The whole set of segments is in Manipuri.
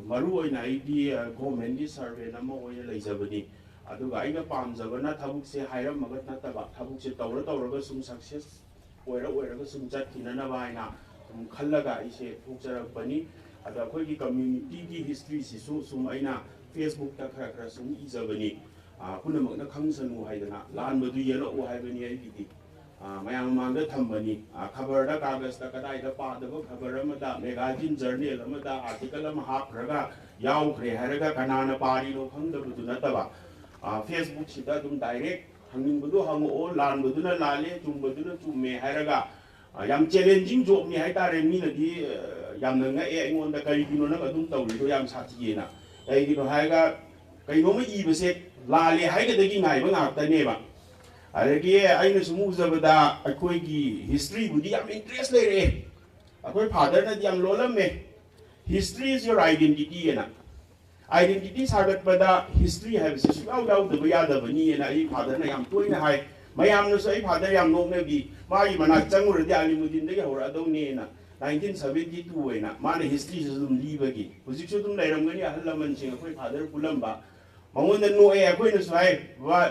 maru oina aidi government di survey nama oina leijabani aduga aiga pamjabana thabuk se hairam magat nataba thabuk se tawra sum success oira sum jatkina baina khallaga ise thukjarapani ada khoi gi community gi history si sum aina Facebook ta khara sum ijabani punamak na khangsanu haidana lan badu yelo o haibani ai gidi mayam mangda thambani khabar da kagas ta kadai da pa da khabar amada magazine journal amada article am hapraga yaw khre haraga kanana pari no khangdabu nataba Facebook sida dum direct hangin budu hango o lan budu na lale tum budu na chumme haraga yam challenging job ni haitare mi na di yam na nga e ngon da kai gino na dum tawri do yam sathi na ai gino haiga kai no ma ibase lale haiga dagi ngai ba ngak ta ne ba adagi aina sumu zabada akoi gi history budi yam interest le re akoi father na yam lolam me history is your identity na identity sagat pada history have se suau dau de ya da bani na ai father na yam toina hai mayam no sai father yam nok ne bi mai mana changur di ali mudin de hora do ne na 1972 na mana history zum libagi hujik su dum lairam gani ahlaman sing akoi father pulamba Mangun no eh aku ini suai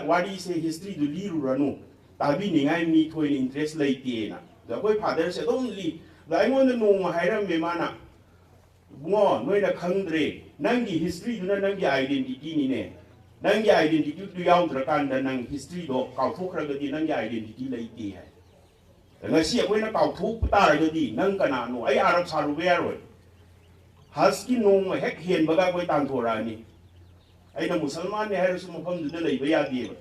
wadi se history du liru ranu tapi ni ngai mi koi interest lai tie na da koi father se dom li da mangun no mahairam me mana bungo noi da khangdre nangi history du na nangi identity ni ne nangi identity du yaw dra kan da nang history do kau thuk ra ga di nangi identity lai tie hai da ngasi aku na kau thuk ta ra ga di nang kana no ai arab saru be roi haski no hek hen baga koi tan thora ni aina musalman ne hairu mafam du lay ba yadi ba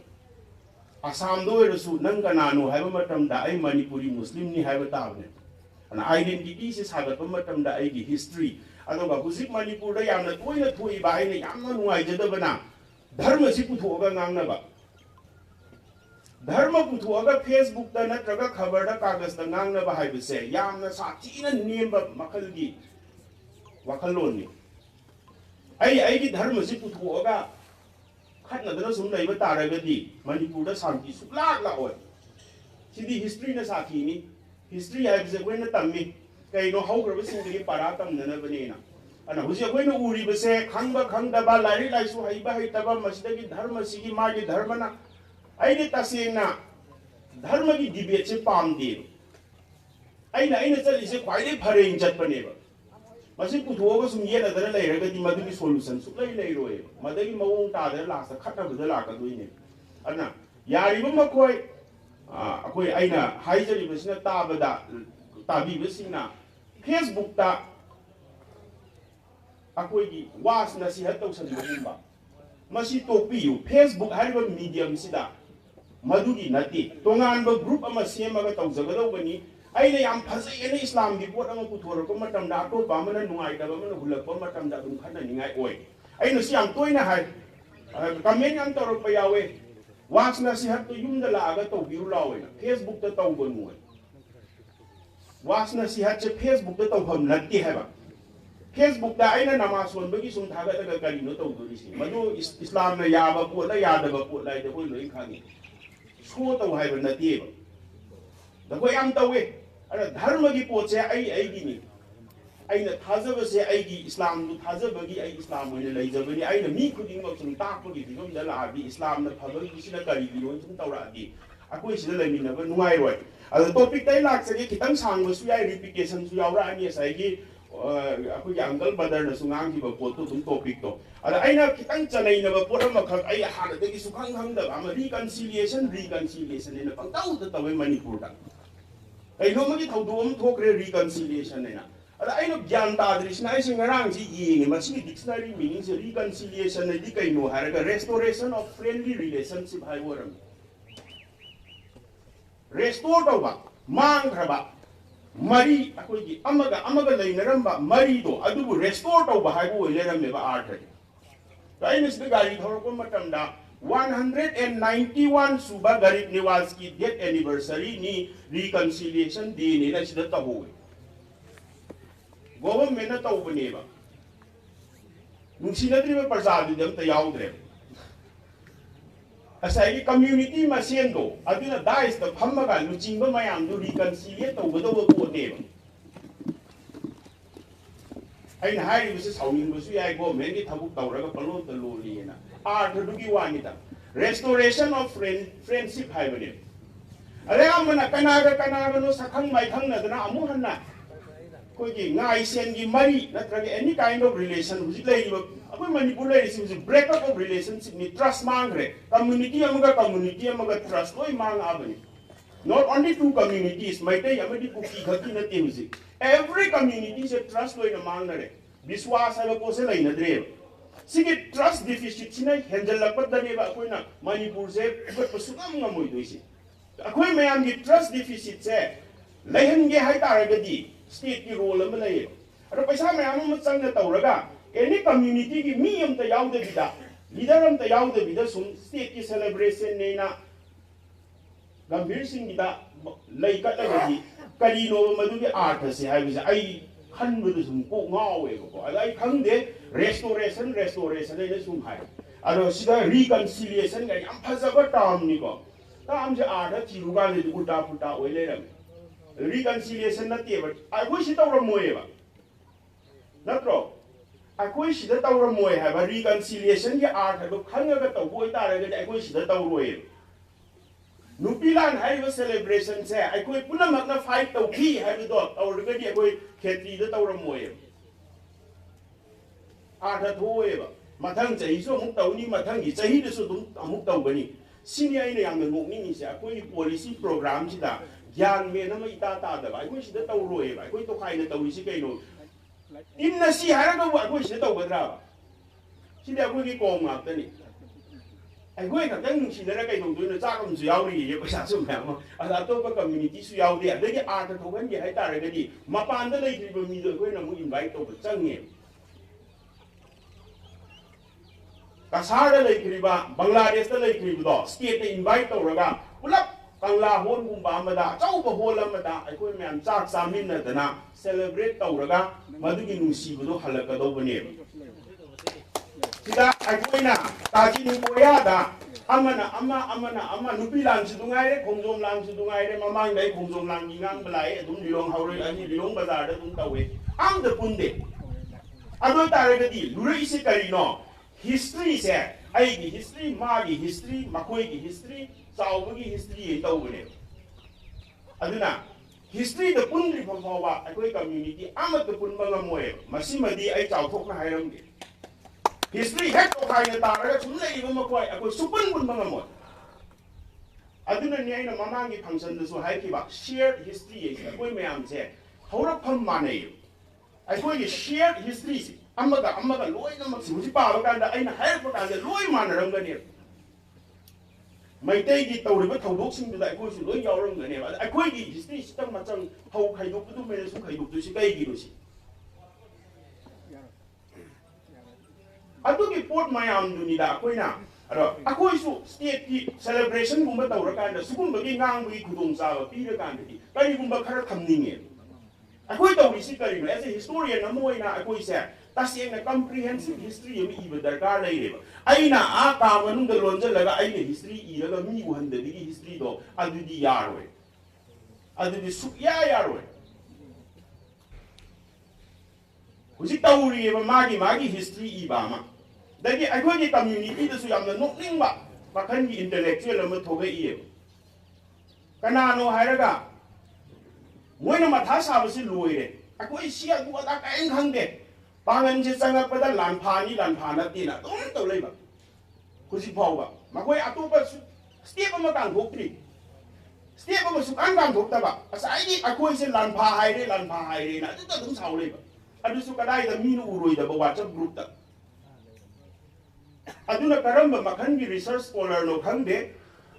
asam do su nang kanano haiba matam da ai manipuri muslim ni haiba ta ne ana identity se sagat ba matam da ai gi history ado ba husik manipur da yamna toina thui ba ai ne yamna nuai jada bana dharma si putho ga ngang na ba dharma putho ga Facebook da na traga khabar da kagas da ngang na ba haiba se yamna sathi na nem ba makal gi wakalon ni ai ki dharma si puthoga khatna dana sum leiba taragadi manipur da santi sukla la oi sidi history na sakhi ni history ai se when tammi kai no haugra ba sing de para tam na bane na ana husi when uri ba se khangda ba lari lai su hai ba hai taba masida ki dharma si ki ma ki dharma na ai ni tasena dharma ki debate se pam de aina chali se khwai dei phare chat bane ba masih putuoga sum yela dana lai raga di maduni solution su lai roe madagi mawong ta da la sa khatta bu da la ka duine ana yari ba makoi akoi aina haijari basina ta ba da tabi basina Facebook ta akoi gi was na si hatau san ba masi topi yu Facebook hariba medium sida madugi nati tongan ba group ama sema ga tau jaga bani aina yam phasai ene islam gi pot ang puthor ko matam da to ba mana nungai da ba mana hulak ba matam da dum khana ningai oi aina si yam toina hai comment ang tor pa yawe wax na si hat to yum da la ga to biru lawe na Facebook ta taw bon mo wax na si hat che Facebook ta taw ham natti hai ba Facebook da aina namason ba gi sum thaga da ga no to do ri madu islam na ya ba pot la ya da ba pot lai da ko loi khani so to hai ba natti ba da ko yam tawe ana dharma gi poche ai gi ni aina thajaba se ai gi islam du thajaba gi ai islam hoine lai jabani aina mi khuding ma sum ta ko gi digom da la bi islam na phaba gi sina kari gi ron sum tawra di akoi sida lai min ba nungai roi ada topic tai lak se gi kitang sang ba su yai repetition su yaura ani sai gi akoi angle badar na sungang gi ba pot to tum topic to ada aina kitang chanai na ba pora ma khak ai ha da gi su khang khang da ma reconciliation ina pang tau da tawe manipur da ai no magi thodom thokre reconciliation na ada ai no gyan ta drisna ai sing rang ji ying ma sing dictionary meaning se reconciliation na di kai no haraga restoration of friendly relationship hai woram restore to ba mang khaba mari akoi gi amaga leinaram ba mari do adubu restore to ba hai bo leram me ba art ta ai nis de gari thor ko matam da 191 suba garib niwas ki death anniversary ni reconciliation day ni na sida taho government na taw bane ba nung sinadri ba parsado dam ta yaudre asai ki community ma sendo aduna dais da phammaga luching ba mayam du reconciliate taw ba do ko ne ba ꯑꯩꯅ ꯍꯥꯏꯔꯤꯕꯁꯤ ꯁꯥꯎꯅꯤꯡꯕꯁꯨ ꯌꯥꯏ ꯒꯣꯔꯃꯦꯟꯒꯤ ꯊꯕꯛ ꯇꯧꯔꯒ ꯄꯪꯂꯣꯠꯇ ꯂꯣꯜꯂꯤꯅ ꯑꯥꯔꯊꯗꯨꯒꯤ ꯋꯥꯅꯤꯗ ꯔꯦꯁꯇꯣꯔꯦꯁꯟ ꯑꯣꯐ ꯐ꯭ꯔꯦꯟꯁꯤꯞ ꯍꯥꯏꯕꯅꯤ ꯑꯌꯥꯝꯕꯅ ꯀꯅꯥꯒꯅꯣ ꯁꯛꯈꯪ ꯃꯥꯏꯈꯪꯅꯗꯅ ꯑꯃꯨꯛ ꯍꯟꯅ ꯑꯩꯈꯣꯏꯒꯤ ꯉꯥꯏ ꯁꯦꯟꯒꯤ ꯃꯔꯤ ꯅꯠꯇ꯭ꯔꯒ ꯑꯦꯅꯤ ꯀꯥꯏꯟ ꯑꯣꯐ ꯔꯤꯂꯦꯁꯟ ꯍꯧꯖꯤꯛ ꯂꯩꯔꯤꯕ ꯑꯩꯈꯣꯏ ꯃꯅꯤꯄꯨꯔ ꯂꯩꯔꯤꯁꯤ ꯍꯧꯖꯤꯛ ꯕ꯭ꯔꯦꯛꯑꯞ ꯑꯣꯐ ꯔꯤꯂꯦꯁꯟꯁꯤꯞꯅꯤ ꯇ꯭ꯔꯁ ꯃꯥꯡꯈ꯭ꯔꯦ ꯀꯝꯃꯨꯅꯤꯇꯤ ꯑꯃꯒ ꯇ꯭ꯔꯁ ꯂꯣꯏ ꯃꯥꯡꯉꯛꯑꯕꯅꯤ not only two communities Meitei ꯑꯃꯗꯤ ꯀꯨꯀꯤ ꯈꯛꯀꯤ ꯅꯠꯇꯦ ꯍꯧꯖꯤꯛ every community se trust loina mangnare biswas haiba pose leinadre sigi trust deficit sina henjalakpa dane ba akoina manipur se got pasungam ngamoi doisi akoi mayam gi trust deficit se leihenge hai taragadi state ki role am lei aro paisa mayam am changna tawraga any community gi mi am ta yaude bida leader am ta yaude bida sum state ki celebration neina gambhir singh gida lei ka lagadi kalino madugi artha se haibise ai khanbadu sum ko ngawe ko ai khangde restoration ai sum hai ado sida reconciliation ga yam phajaba term ni ko term je artha chiruga le ulta pulta oile ram reconciliation na te ba ai ko si tawra moe ba natro ai ko si da tawra moe ha ba reconciliation ge artha do khanga ga taw boi ta ra ga ai ko si da tawroi Nupilan hai ba celebration se ai koi punamak na fight tau khi hai bi dot tau ga di koi kheti da tau ra moe a tha thoe ba mathang chai so muk tau ni mathang gi chai de su dum amuk tau bani sini ai ne yang na ngok ni se koi policy program si da gyan me na ma ita ta da ba koi si da tau roi ba koi to khai na tau si kai no in na si ha ra ga wa koi si da tau ba dra ba si da koi ki kong ngap ta ni ai koi ka tang si na ra kai dong na cha kam su yau ri ye pa sa su ma ma a to pa community su yau de da gi art tho gan ge hai ta ra ga di ma pan da lai tri ba mi do koi na mu invite to ba chang nge ka sa da lai tri ba Bangladesh da lai tri ba do state da invite to ra ga ulap Bangla hon gum ba ma da chau ba hol ma da ai koi me am chak sa min na da na celebrate to ra ga ma du gi nu si ba do halak ka do ba ne sida ai koi na ta ji ni ko ya da ama nupi lang si dungai re khongjom lang si dungai re mamang dai khongjom lang gi ngang blai adum lilong haure ani lilong bazar da dum tawe ang de punde adoi tare ga di lure ise kari no history se ai gi history ma gi history makoi gi history chau gi history e tau ne aduna history da pundri phom phawa ai koi community ama de pun ba ngamoe masimadi ai chau thok na hairam ge history head to kai na ta ra chum lei ba ma koi akoi supun bun ba ngamo aduna ni ai na mamang gi function da so hai ki ba shared history e akoi mayam se hora pham ma nei akoi gi shared history si amaga loi na mak si pa ba kan da ai na hai pa kan da loi ma na ram ga ni mai tai gi tau ri ba thau dok sing da akoi su loi yaw ram ga ni ba akoi gi history system ma chang hau khai dok du me su khai dok du si kai gi ru si adugi port mayam duni da koina aro akoi su state ki celebration gumba tawra kan da sugum bagi ngang bagi khudong sa ba pi ra kan di kari gumba khara thamninge akoi tawri si kari no as a historian na moina akoi se taseng na comprehensive history yemi iba darkar lai re ba aina a ka manung da lonja laga aina history i laga mi gu handa di history do adudi yaroi adudi suk ya yaroi husi tawri ba magi history i ba ma dagi akoi ki community da su yam na nokning ba makhan gi intellectual am thoga i kana no hairaga moina matha sa ba si loire akoi sia du da ka eng khang de bangan je changa pa da lan pha na ti na dum to lei ba kusi phau ba makoi atu ba step ma kang thok tri step ma su kang thok ta ba asai ni akoi se lan pha hai re na tu ta dum sau lei ba adu su kadai da mi nu uroi da ba WhatsApp group ta aduna karamba makhan gi research scholar no khangde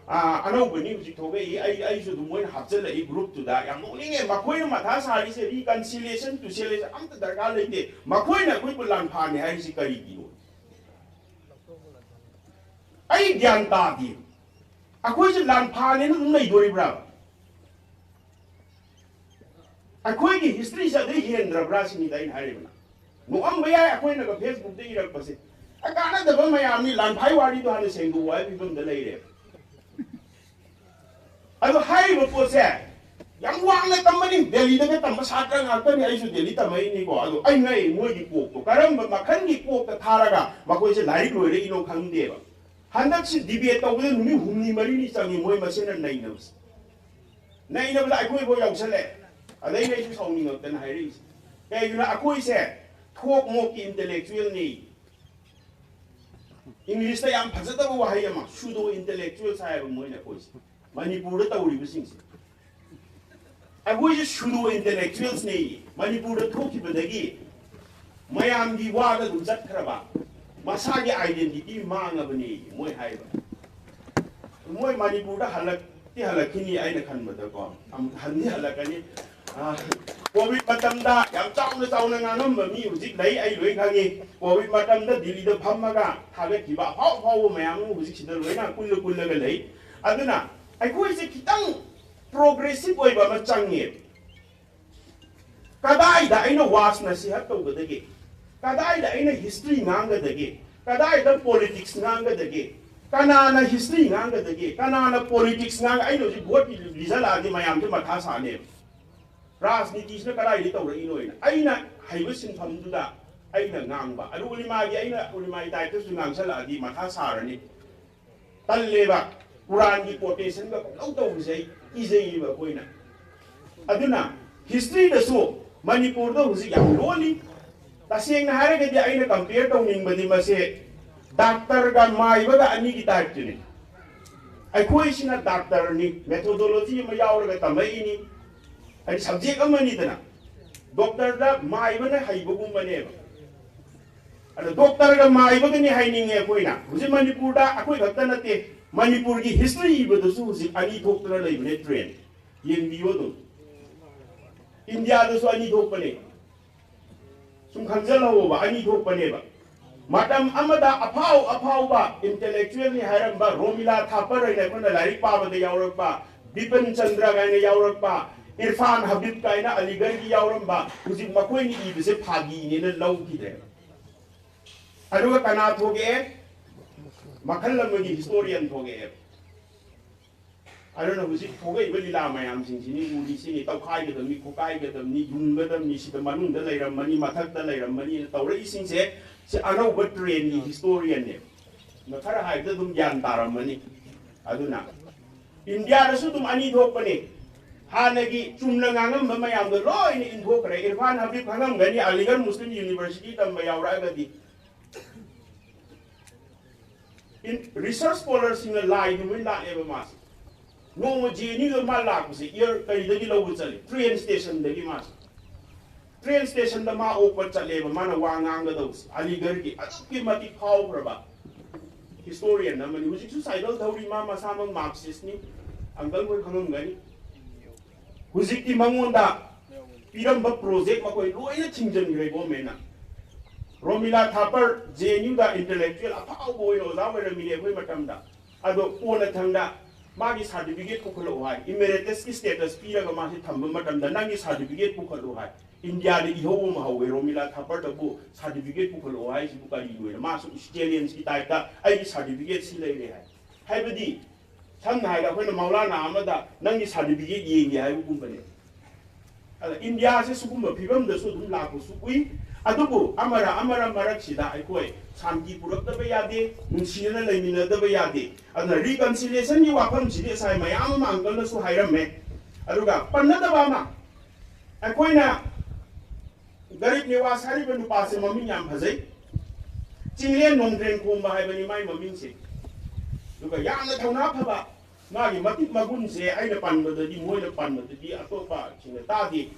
anau bani ji thoge ai su du moin hapchel ai group tu da yang no ninge makoi ma tha sari se reconciliation to selection am ta darga leite makoi na koi pulan pha ne ai si kari gi no ai gyan ta di akoi se lan pha ne nu nei dori bra akoi gi history sa de hian ra bra si ni dai hai bna no am ba ya akoi na ga Facebook de irak pase akana da ba mayami lan phai wari do han seng du wai bi bum da lei re ado hai bo po se yang wangna tamani Delhi da tamma satra ngakta ni aisu Delhi tamai ni ko adu ai ngai moi gi kok to karam makhan gi kok ta tharaga makoi se lai loi re ino khangde ba handak si debate to bu numi humni mari ni changi moi masena nai na nai na la akoi bo yaw sale adai nei su song ni ngak tan hai ri ke yu na akoi se thok mo ki intellectual ni English ta yam phajata ba wahai ma pseudo intellectual sai ba moi na koi Manipur da tawri bu sing I pseudo intellectuals ni Manipur da thoki badagi mayam gi wa da dum jat khraba masagi identity manga bani moi hai ba moi Manipur da halak ti halakini aina khan bada ko am hanni halakani covid matam da yam chauna ngam ba mi hujik dai ai loi khangi covid matam da Delhi da phammaga thabe ki ba hau mayam hujik sida loi na kullu ga lei aduna ai se kitang progressive oi ba ma changi kadai da aina was na si hat to gadage kadai da aina history nganga dage kadai da politics nganga dage kanana history nganga dage kanana politics nganga aina ji vote result adi mayam je matha sa ne rajniti sna kadai ri to ri noi aina haiba sin pham du da aina ngangba adu ulima gi aina ulima dai to su ngang sala adi matha sa rani talle ba Quran ki quotation ga lau to sei izei ba koina aduna history da so Manipur da husi yang loli taseng na hare ga di aina compare to ning badi ma se doctor ga mai ba ga ani ki type ni ai koi sina doctor ni methodology ma yaur ga tamai ni ai subject amani dana doctor da mai ba na hai ba gum bane ba ada doctor ga mai ba ga ni hai ning e koina husi Manipur da akoi gakta na te Manipur ki history ba da su husi ani doctor lai ne train yen biyo do India da su ani thok pane sum khanjal ho ba ani thok pane ba madam amada apau ba intellectual ni haram ba Romila Thapar ai na lari pa ba de yaurak ba Bipan Chandra ga ne yaurak ba Irfan Habib ka na Aligarh ki yauram ba husi makoi ni ibe se phagi ni na lau ki de aduga kana thoge makhal lamagi historian thoge I don't know who's it for a very lama am since you will see it outside of the Mikokai, the Nijung, the Nishitamanu, the later money, Matak, the later money, the Tauri since I know what train historian name. The Karahai, the Yan Taramani. I do not. India, the Sutum Ani Hopani. Hanagi, Chumlanganam, Mayam, the law in Hokre, Irfan Habib Hanam, Gani, Aligarh Muslim University, and Mayawragadi. In research scholars in a lie, you will not ever master. No genie the malak was here, the low train station, the Gimas. Train station, the Ma open Chaleva, Manawang, those, Aligarh, Kimati Power. Historian, I mean, was it suicidal, Tori Mama Saman Marxist, Uncle Kanungani. Was it the Mamunda? Piramba project, Makoi, Loya Chinjan Gregomena. Romila Thapar, Jenu, the intellectual, a power boy, or our media, Matamda. Ado Ponatanda. Magi certificate pukul hai emeritus ki status pira ga ma thamba matam da nangi certificate pukul hai India de iho ma hawe Romila Thapar da bu certificate pukul hai si bukari we ma su Australians ki type da ai certificate si lei le hai badi tham hai da khoi Maulana amada nangi certificate yeng ye hai bu bane ala India se su kum phibam da su dum la ko su kui adubu amara marak sida ai koi samki purak da ba yade nunsina leimina da ba yade adna reconciliation ni wafam sidi sai mayam ma angal na su hairam me aduga panna da ba ma ai koi na garib niwas hari ba nu pa se mami nyam phajai chinglen nongren khom ba hai ba ni mai mami se duga yam na thona phaba ma gi matik magun se ai na pan ba da di moi na pan ba da di atopa chinga ta di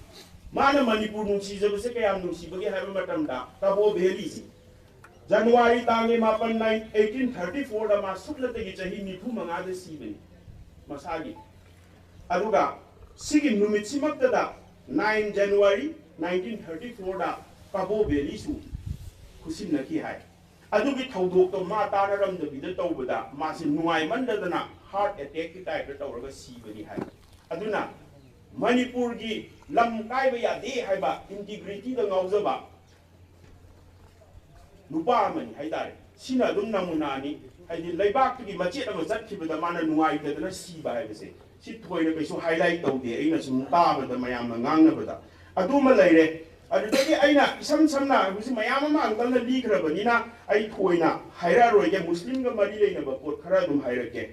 Mana Manipur nungsi jab se kaya nungsi bagi hai matam da tabo bheli si January tangi mapan 1834 da masuk la tegi chahi nipu manga de si bani masagi aduga sigi numit simak da 9 January 1934 da tabo bheli su khusim na ki hai adugi thodok to ma ta na ram da bi da taw bada ma si nuai man da na heart attack ki type da tawra ga si bani hai aduna Manipur gi lam kai ba ya de hai ba integrity da ngau za ba nupa mani hai dai sina dum namunani haidi leibak ki machet ama zat ki bada mana nuai ta dana si ba hai bese si thoi na kaisu highlight tau de aina sum ta bada mayam na ngang na bada adu ma leire adu dagi aina isam samna husi mayam ma angal na li khra bani na ai thoi na haira roi ge muslim ga mari leina ba pot khara dum haira ke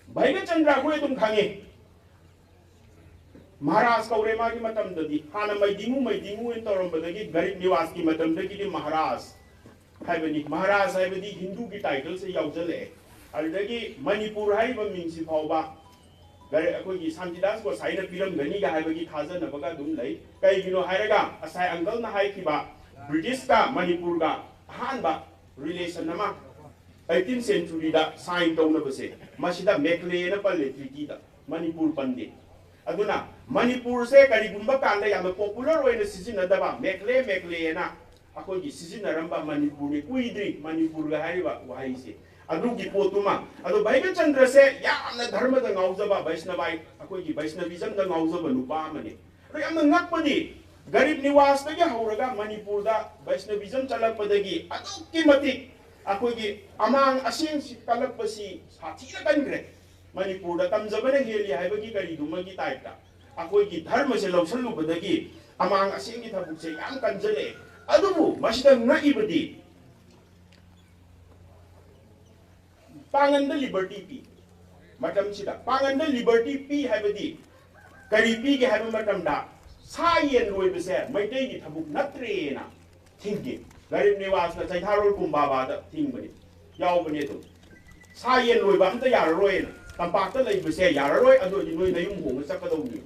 bhai ga chandra ko dum khange महाराज कौरेमा की मतम ददी हाना मैदिंगु इन तौरम बदगी गरीब निवास की मतम दगी दी महाराज हाइबनी महाराज हाइबदी हिंदू की टाइटल से याउजले अदगी मणिपुर हाइब मिंगसि फावबा गरे अखोगी शांतिदास को साइना पिरम गनी गा हाइबगी थाजन बगा दुम लै कैगिनो हाइरगा असाय अंकल ना हाइखिबा ब्रिटिश का मणिपुर का हानबा रिलेशन नमा 18th century दा साइन तौनबसे मसिदा मेकले न पल्ले ट्रीटी दा मणिपुर पंदे अदुना मणिपुर से करीगुंबा कांदा याम पॉपुलर ओइना सिजिनदबा मेकले ना अखोगी सिजिनरंबा मणिपुर नि कुइद्री मणिपुर गा हारिबा वाही से अदुगी पोतुमा अदु भाइबे चंद्र से यामना धर्म दा गाउजबा वैष्णवाई अखोगी वैष्णविज्म दा गाउजबा नुपा मने रो यामना ngakpadi गरीब निवास तगे हौरगा मणिपुर दा वैष्णविज्म चलकपदगी अदुकी मति अखोगी अमांग असेंग सि कलकपसी साथीना कनग्रे मणिपुर तमजबने हेली हाइबगी करीदुमगी टाइपटा अखोगी धर्म से लौसलुबदगी अमांग असेंगी थबुकसे याम कंजले अदुबु मसिदा ngaiबदी पांगंद लिबर्टी पी मतम सिदा पांगंद लिबर्टी पी हाइबदी करी पी के हाइब मतमदा सायेन लोइबसे मैतै की थबुक नत्रेना थिंगी गरीब निवास ना चैथारोल कुंबाबादा थिंगबनी यावबनी तो सायेन लोइबा अमता याररोयना तंपाक्ता लेबसे याररोय अदोजी नोय नयुम होंग चकदौनी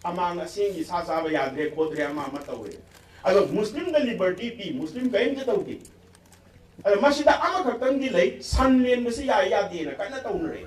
अमांग असेंगी सा साबा याद्रे खोद्रे अमा मा तौरे अदो मुस्लिम द लिबर्टी पी मुस्लिम कयम ज तौदी अदो मसिदा अमा खक्तंगी लै सनलेन बसे या यादेना कन्ना तौनरे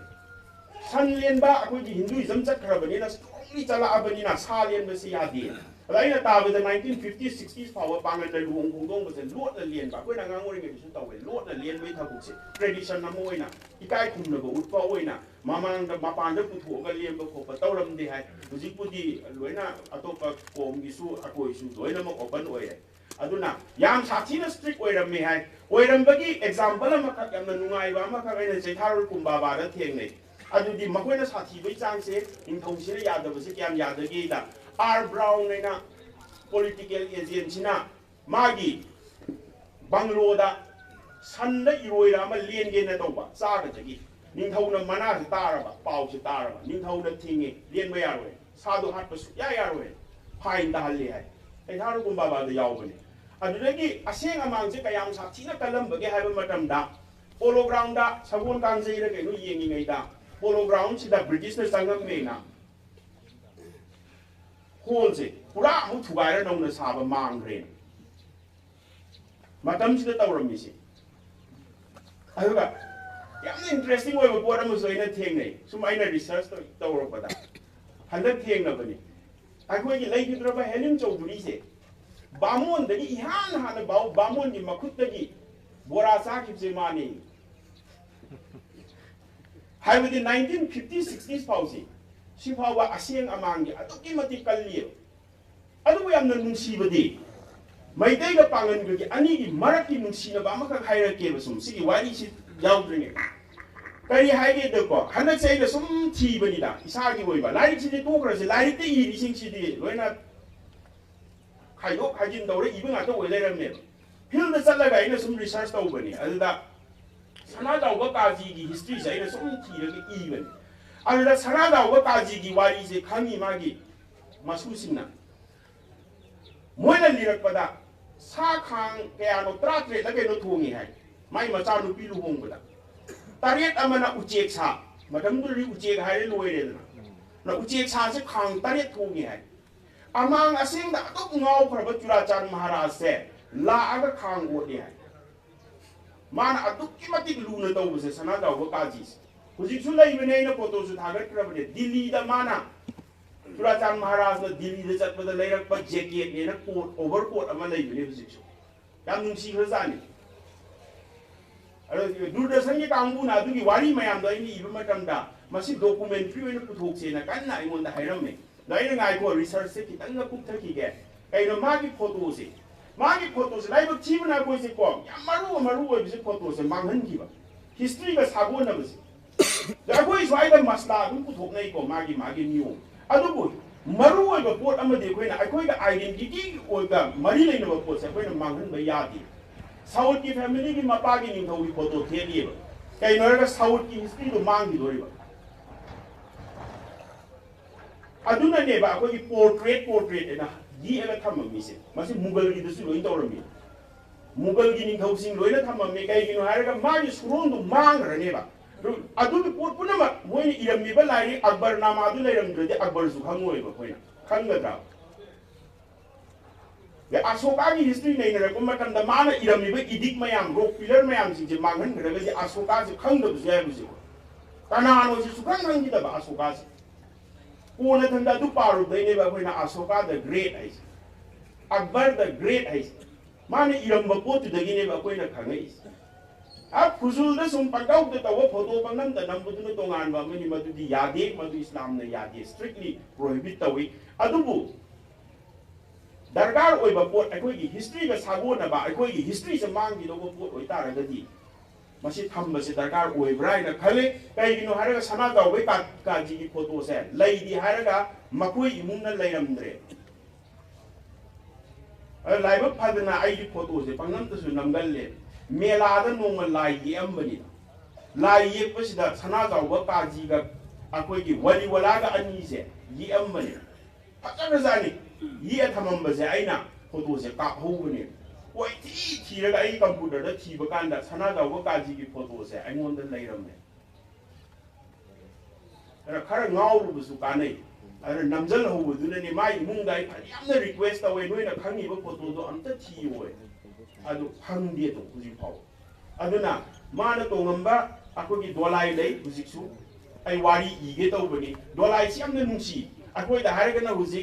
सनलेन बा अखोजी हिंदुइज्म चखरबनीना स्ट्रॉंगली चला अबनीना सालेन बसे यादेना अदाइना ताबदा 1950s 60s फाव पांगन द लुंग गुंगों बसे लोट लेन बा Koyna ngangoring ge su tawwe lot lane by थबुकसे tradition NaMo ओइना इकाय खुमनबो उत्पा ओइना Mamang the मापान the पुथोगा लेम ब खोप तौरमदे हाय हुजिपुदी लोइना अतोपा कोम गिसु अकोइसु लोइना म ओपन ओइरे अदुना याम साथीना स्ट्रिक्ट ओइरमे हाय ओइरमबगी एग्जांपल अमा खक यामना नुंगाइबा अमा खक आइना चैथारोल कुंबाबा द थेंगनै अदुदी मखोइना साथीबै चांगसे इंथौसिना यादबसे क्याम यादगेदा आर ब्राउन नेना पॉलिटिकल एजेंसिना मागी बंगलोदा सन्द इरोइरा अमा लेनगेना तौबा चागजगी निंथौना मना से तारबा पाउ से तारबा निंथौना थिंगे लेनबा यारोय सादु हाटपा सुया यारोय फाइन ताहल्ले हाय ऐथारो गुंबाबा द यावबने अदुदगी असेंग अमांग से कयाम साथीना कलमबगे हायबा मतमदा पोलो ग्राउंड दा सगोन कांजेरा केनो येंगिङैदा पोलो ग्राउंड सिदा ब्रिटिश ने संगममेना होल से पूरा अमुक थुगाइरा नौना साबा मांग्रे मतम सिदा तौरमिसे अदुगा यामना इंटरेस्टिंग ओइबा पोट अमा सोइना थेंगनै सुम आइना रिसर्च तौरपदा हंदक थेंगनबनी अखोइगी लैगिद्रबा हेलिम चौधरी से बामोनदगी इहान हाना बाउ बामोनगी मखुतगी बोरा चाखिबसे माने हाइबदी 1950s 60s फाउसी सिफावा असेंग अमांगी अदुकी मति कल्ली अदुबु यामना नुंसीबदी मैदैगा पांगनगगी अनिगी मरकी नुंसीनबा अमखक हाइरकेबा सुम सिगी वारी सि याउद्रिने करी हाइगे दको हनक सेइना सुम थीबनीदा इसागी ओइबा लाइक सिदि तोखरसे लाइक ते इरिसिंग सिदि लोइना खाइदो खाजिन दौरे इबंगा तो ओइ लेरमने फिल्ड चलगा इना सुम रिसर्च तौबनी अदुदा सनादाउबा काजीगी हिस्ट्री से इना सुम थीरगे इबनी अदुदा सनादाउबा काजीगी वारी से खांगी मागी मसुसिंगना मोइना लिरकपदा सा खांग कयानो त्रात्रे लगे नो थोंगी हाय माई मचा नुपी लुहोंगबदा तारेट अमना उचेक सा मतमदुरी उचेक हाय लोइरेदना ना उचेक सा से खांग तारेट थोंगी हाय अमांग असेंगदा अतोक ngaw खरबा चुराचांद महाराज से लाआगा खांग ओदे हाय मान अतुकी मतिक लुना तौबसे सनादाउबा काजी हुजिसु लैबने न फोटो सु थागत खरबने दिल्ली दा माना चुराचांद महाराज न दिल्ली दा चटपदा लैरकपा जैकेट ने न कोट ओवरकोट अमा लैबने हुजिसु याम नुंसी खरजानी दूरदर्शन के कांगू ना दुगी वारी मयाम द इनी इबा मतमदा मसी डॉक्यूमेंट्री ओइना पुथोकसे ना कन्ना आइमोंदा हाइरमने लाइना गाइको रिसर्च से खितंग पुथखिगे कइनो मागी फोटो से मागी फोटो से लाइव थीबना कोई से को या मरु ओइ बिसे फोटो से मांगहन किबा हिस्ट्री का सागो न बसे दा कोई स्वाइ दा मसला दुम पुथोक नै को मागी नियो अदुबु मरु ओइ बा पोट अमदि कोइना अखोइ का आइडेंटिटी ओइ का मरि लेना बा पोट से कोइना मांगहन बा यादि साउथ की फैमिली की मपा की निंथौ की फोटो थेलिबा कई नरगा साउथ की हिस्ट्री तो मांगी दोरिबा अदुना ने बा अखोइ की पोर्ट्रेट एना दी एगा थममिसे मासे मुगल की दसु लोइन तौरमी मुगल की निंथौ सिंग लोइना थममे कई गिनो हारगा मागी सुरोन दु मांगरने बा अदु की पोट पुनमा मोइ इरमी बा लाइ अकबर नामा दु लेरमद्रदि अकबर सु खंगोइ बा कोइना खंगद्रा या अशोका की हिस्ट्री नहीं नरको मतम द मान इरमी बा इदिक मयाम रोक पिलर मयाम सिंजे मांगन गरगदि अशोका से खंगदु जाय बुजे कनानो से सुखंग खंगि द अशोका से कोन थंदा दु पारु दैने बा Koyna Ashoka the great ice Akbar the great ice माने इरम बा पोतु दगिने बा कोइना खंगै अब फुजुल द सुम पकाउ द तव फोटो पंगन द नंबुदुन तोंगान बा मनि मदुदि यादे मदु इस्लाम ने यादे स्ट्रिक्टली प्रोहिबिट तवी अदुबु दरकार ओइबा पोट अखोइगी हिस्ट्री का सागोना बा अखोइगी हिस्ट्री से मांगी दोबो पोट ओइ तारगदि मसी थम्बसे दरकार ओइब्राइना खले कइगिनो हारगा सना दावबै का जी की फोटो से लैदि हारगा मकोइ इमुंगना लैरमद्रे लाइव फदना आइगी फोटो से पंगम तसु नमगल्ले मेलादा नोंग लाई येमबनि लाई येपसिदा सना दावबा का जी गा अखोइगी वली वलागा अनि से येमबनि फजर जानी ये थमंबसे आइना फोटो से कापहौबने ओइ थीरगा आई कंप्यूटर दा थीबा कांदा सना दावबा काजी की फोटो से आइंगोंदा लैरमने अरे खर गाउरुबसु कानै अरे नमजल हौबदुनने माइ मुंगा आई फयामना रिक्वेस्ट तवे नोइना खंगिबा फोटो दो अमता थीओय अदु फंगदे तो हुजि फाव अदुना माना तोंगंबा अखोगी दोलाई लै हुजिसु आई वारी इगे तौबनी दोलाई सि यमना नुंसी अखोइ दा हारगना हुजि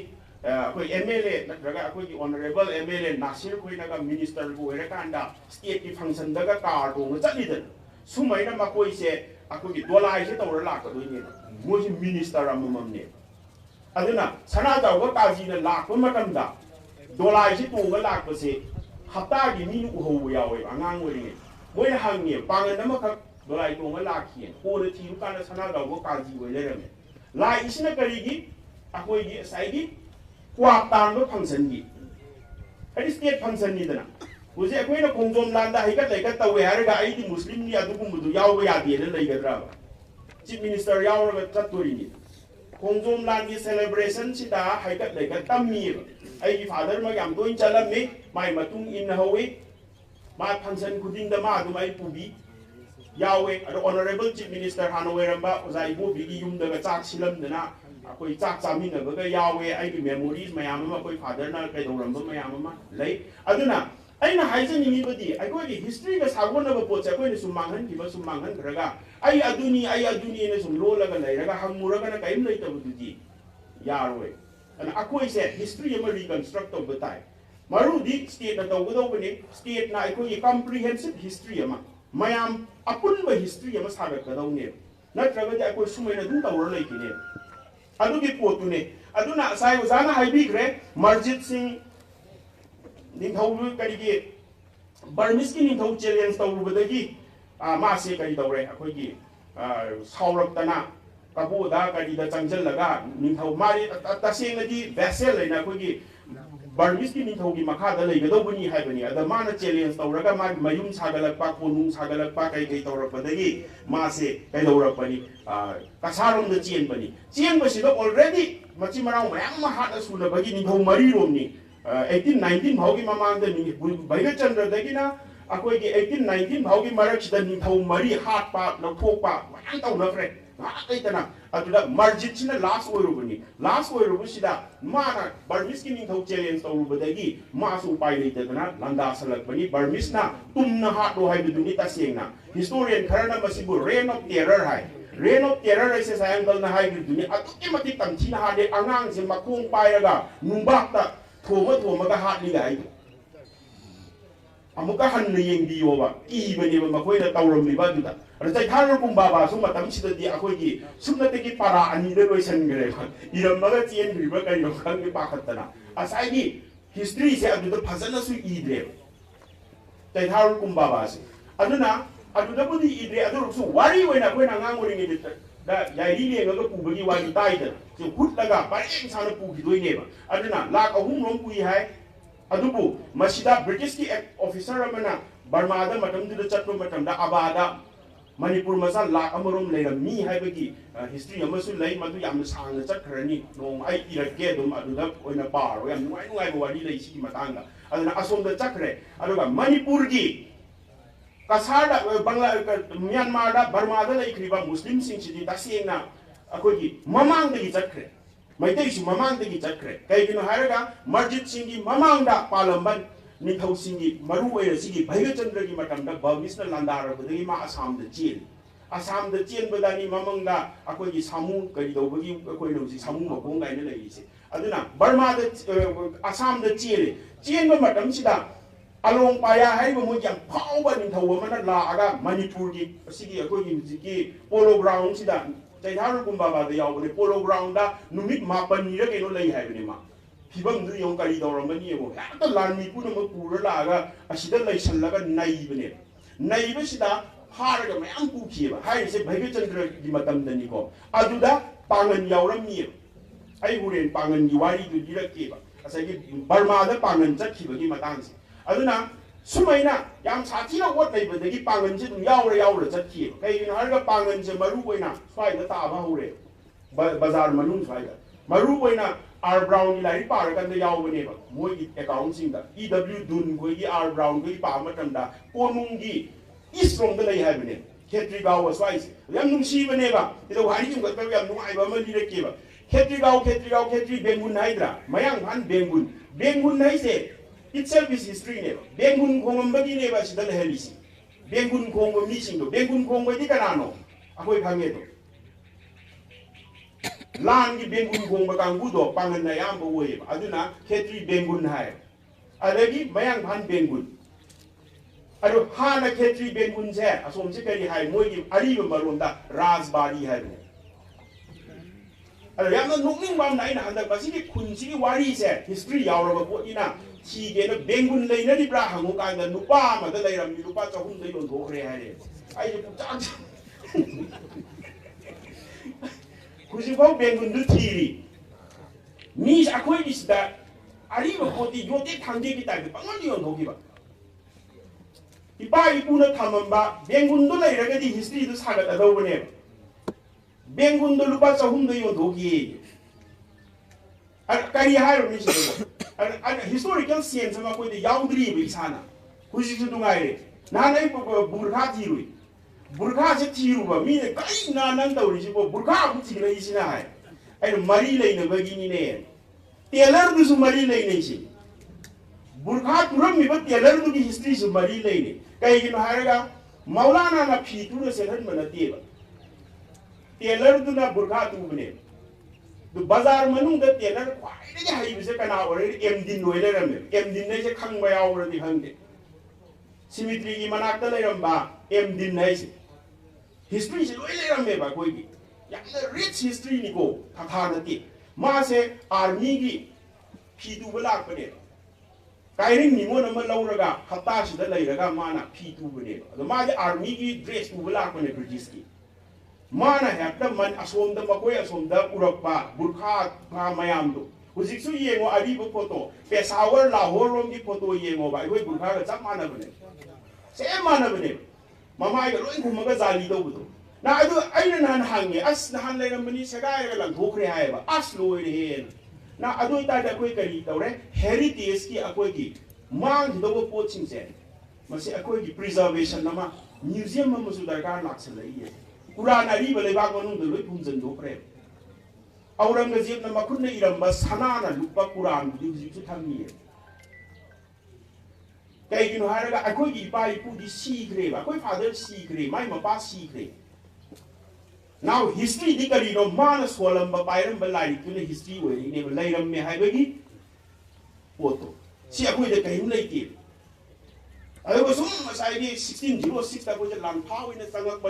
अखोइ एमएलए नत्रगा अखोइ ऑनरेबल एमएलए नासिर खोइनागा मिनिस्टर को हेरकांदा स्टेट की फंक्शन दगा कार तोंग चलिदन सुमैना मकोइ से अखोइ दोलाई से तौर लाकदोइने मोइ मिनिस्टर अममने अदुना सना दावगा काजीना लाकबा मतमदा दोलाई से तोंग लाकबसे हप्ता की मीन उहौ यावे आंगांग ओइने मोइ हांगे पांगन अमखक दोलाई तोंग लाखिए कोरे थिरु काना सना दावगा काजी ओइ लेरमे लाई इसिना करिगी अखोइगी साइगी क्वाप तांबो फंक्शन की अदि स्टेट फंक्शन नि दना हुजे अखोइना खोंजोम लांदा हाइकत लाइकत तवे हारगा आइदि मुस्लिम नि अदुगुमबुदु यावबा यादे न लैगद्रा चीफ मिनिस्टर यावरगा चतुरिनि खोंजोम लांगी सेलिब्रेशन सिदा हाइकत लाइकत तम्मी आइगी फादर मा याम तोइन चलममे माइ मतुंग इन हवे मा फंक्शन खुदिंग द मा दुमाइ पुबी यावे अदो ऑनरेबल चीफ मिनिस्टर हानोवेरंबा ओजाइ बोबिगी युमदगा चाक सिलमदना अखोइ चाक चामिनबगा यावे आइगी मेमोरीज मयाम अमा अखोइ फादरना कैदौरंबा मयाम अमा लै अदुना अइना हाइजनिंगिबदि अखोइगी हिस्ट्री का सागोनबा पोचे अखोइना सुम मांगहनखिबा सुम मांगहनखरगा आई अदुनी ने सुम लोलगा लैरगा हंगमुरगना कैम लैतबदुदि यारोय अना अखोइ से हिस्ट्री अमा रिकंस्ट्रक्ट तौबा ताइ मरुदी स्टेट ना तौगदौबने स्टेट ना अखोइगी कॉम्प्रिहेंसिव हिस्ट्री अमा मयाम अपुनबा हिस्ट्री अमा सागकदौने नत्रगदि अखोइ सुमैना दुम तौर लैकिने अदुगी पोतुने अदुना साइ उजाना हाइबिग्रे मस्जिद सिंह निंथौ करिगे बर्मिस की निंथौ चैलेंज तौरुबदगी मासे करि तौरे अखोइगी सावरक्तना कबोदा करिदा चंगजलगा निंथौ मारि तसेंगदि वेसल लेना अखोइगी बर्मिस की निंथौगी मखादा लेगदौबनी हाइबनी अदा माना चैलेंज तौरगा मा मयुम सागलकपा कोनुंग सागलकपा कई तौरकपदगी मासे कैदौरकपनी कसारोम द चेनबसिदा ऑलरेडी मची मराव मयाम हात सुनबगी निंथौ मरी रोमनी 1819 भाउगी ममांग द भैरचंद्रदगिना अखोइगी 1819 भाउगी मरक्सदा निंथौ मरी हात पा लौथोकपा मयाम तौनफ्रे हातैतना अदुदा मस्जिद सिना लास्ट ओइरुबसिदा माना बर्मिस की निंथौ चैलेंज तौरुबदगी मासु उपाय लैतदना लंदासलकपनी बर्मिसना तुमना हातो हाइबदुनि तसेंगना हिस्टोरियन खरना मसिबु रेन ऑफ टेरर हाय रेन ऑफ टेरर ऐसे सायंगल ना हाइबदुनि अदुकी मति तमथिना हादे आंगांग से मखोंग पायरगा नुंबाकता थोमगा हातलिगा हाइदु अमुका हन्न येंबियोबा कीबनेबा मखोइना तौरमलिबा दुदा रचैथार कुंबाबा सुम मतमसिददि अखोइगी सुमनतेगी पारा अनिद लोइसनग्रे इरमगा चेनग्रिबा करिनो खंगे पाखतना असाइगी history se adu da phajana su idre tai thar kumba ba se aduna da budi idre adu su wari wena koina ngangori ngi da yairi le ga ku bagi wari tai da se hut laga pareng sana pu gi doi ne ba aduna lak ahum rom pui hai adubu masida British ki officer amana Burma da matam du chatro matam da abada Manipur masa lak amarom le mi hai bagi history amasu lai madu yam sang na chakrani no ai irake dum adu da oina par yam nuai nuai wari lai si matanga aduna asom da chakre aduga Manipur gi kasada Bangla Myanmar da Burma da lai kriba Muslim sing si da singna akogi mamang da gi chakre Maitai su mamang da gi chakre kai gino haraga Marjit singi mamang da palamban Nithau singi maru oira sigi Bhaiga Chandra gi matam da Burmese na landara budagi ma Assam da chen badani mamang da akogi samu kari do bagi akoi no si samu ma bong gai na lai se aduna Burma da Assam da chen ba matam sida along paya hai ba mo yang phau ba Nithau ma na la aga Manipur gi sigi akogi gi polo ground sida tai thar kumba ba da yaw ne polo ground da numit mapan ni ra ke no lai hai ba ne ma Hibam du yung kari daw ramani yemo. Hata lani puno mapura laga asida lai salaga naiba ne. Naiba sida haraga mayang pukiba. Hai se Bhaiga Chandra di matam dani ko. Aduda pangan yawram niya. Ay huren pangan diwari du dirakeba. Asagi Burma da pangan chakhiba gi matang se. Aduna sumaina yam sathira wat naiba dagi pangan se dum yawra chakhiba. Kai yin haraga pangan se maru koina swai da ta ba hure. Bazar manung swai da. Maru koina R Brown lai par kan da yaw ne ba moi account sing da EW dun goi gi R Brown goi pa ma tam da konung gi istrong da lai ha bne khetri gaw waswai yam nung si bne ba ida wari gi ngat ba yam nung ai ba ma li re ke ba khetri bengun haidra mayang han bengun nai se itself is history ne ba bengun khongam ba gi ne ba si da heli si bengun khongam ni sing do bengun khongam di kanano akoi khange do Lan gi bengun gong bakang budo pangan na yam bo we aduna khetri bengun hai adagi mayang han bengun adu hana khetri bengun je asom se kari hai moi gi ari ba marom da rajbari hai adu yam na nukning bam nai na handa basi gi kun si gi wari se history yaw ba ko ina chi ge na bengun lai na di bra hangu kan da nupa ma da lai ram ni nupa chahum dai on thok re hai ai ji pucha Kuzibau bengun du tiri. Nis akoi is da ari ba koti yote thangde ki tai bangon di on thoki ba. Ipa ipu na thamamba bengun du lai raga di history du saga da do bane. Bengun du lupa chahum dai on thoki. Kari hai ro ni se. Historical science ma koi de yaudri bi sana. Kuzisu du ngai. Na nai burkha tirui. Burkha se thiru ba mi ne kai na nan tawri si bo burkha bu thina isina hai ai mari lai na bagi ni ne tailor du su mari lai nei si burkha turam mi ba tailor du ki history su mari lai ne kai gi no haraga maulana na phi tu na se than mana te ba tailor du na burkha tu bne du bazar manung da tailor kwai de hai bi se kana ore mdin noi le ram mdin nei se khang ba yaw ro di hang de symmetry gi manak ta lai ram ba mdin nei se History is really a koi rich history ni ko thana ti ma se army gi phitu bala pane kairing ni mo na ma lauraga hatta si da lairaga mana phitu bane do ma je army gi dress tu bala pane British ki mana hekta man asom da makoi asom da urakpa burkha pa mayam do huzik su yengo ari bo photo Peshawar Lahore rom gi photo yengo ba koi burkha ga chap mana bane se mana bane Mama ga loi kumaga zali do budo na adu aina nan hange as na han lai mani sagai ga lang thokre hai ba as loi re hen na adu ta da koi kari tawre heritage ki akoi ki mang do bo po ching se masi akoi ki preservation nama museum ma musu darkar laksa lai ye Quran ari ba lai ba manung do loi phum jan do pre Aurangzeb na makun na iramba sana na lupa Quran du ji su tham ni Kaya gino haraga ako gi pa ipu di sikre ba ako father sikre mai mapa sikre now history di kali no mana solam ba pairam ba lai tu ne history we ne ba lai ram me hai ba gi poto si ako de kai lai ti ayo sum masai di 1606 ta ko je lang phau ina sangak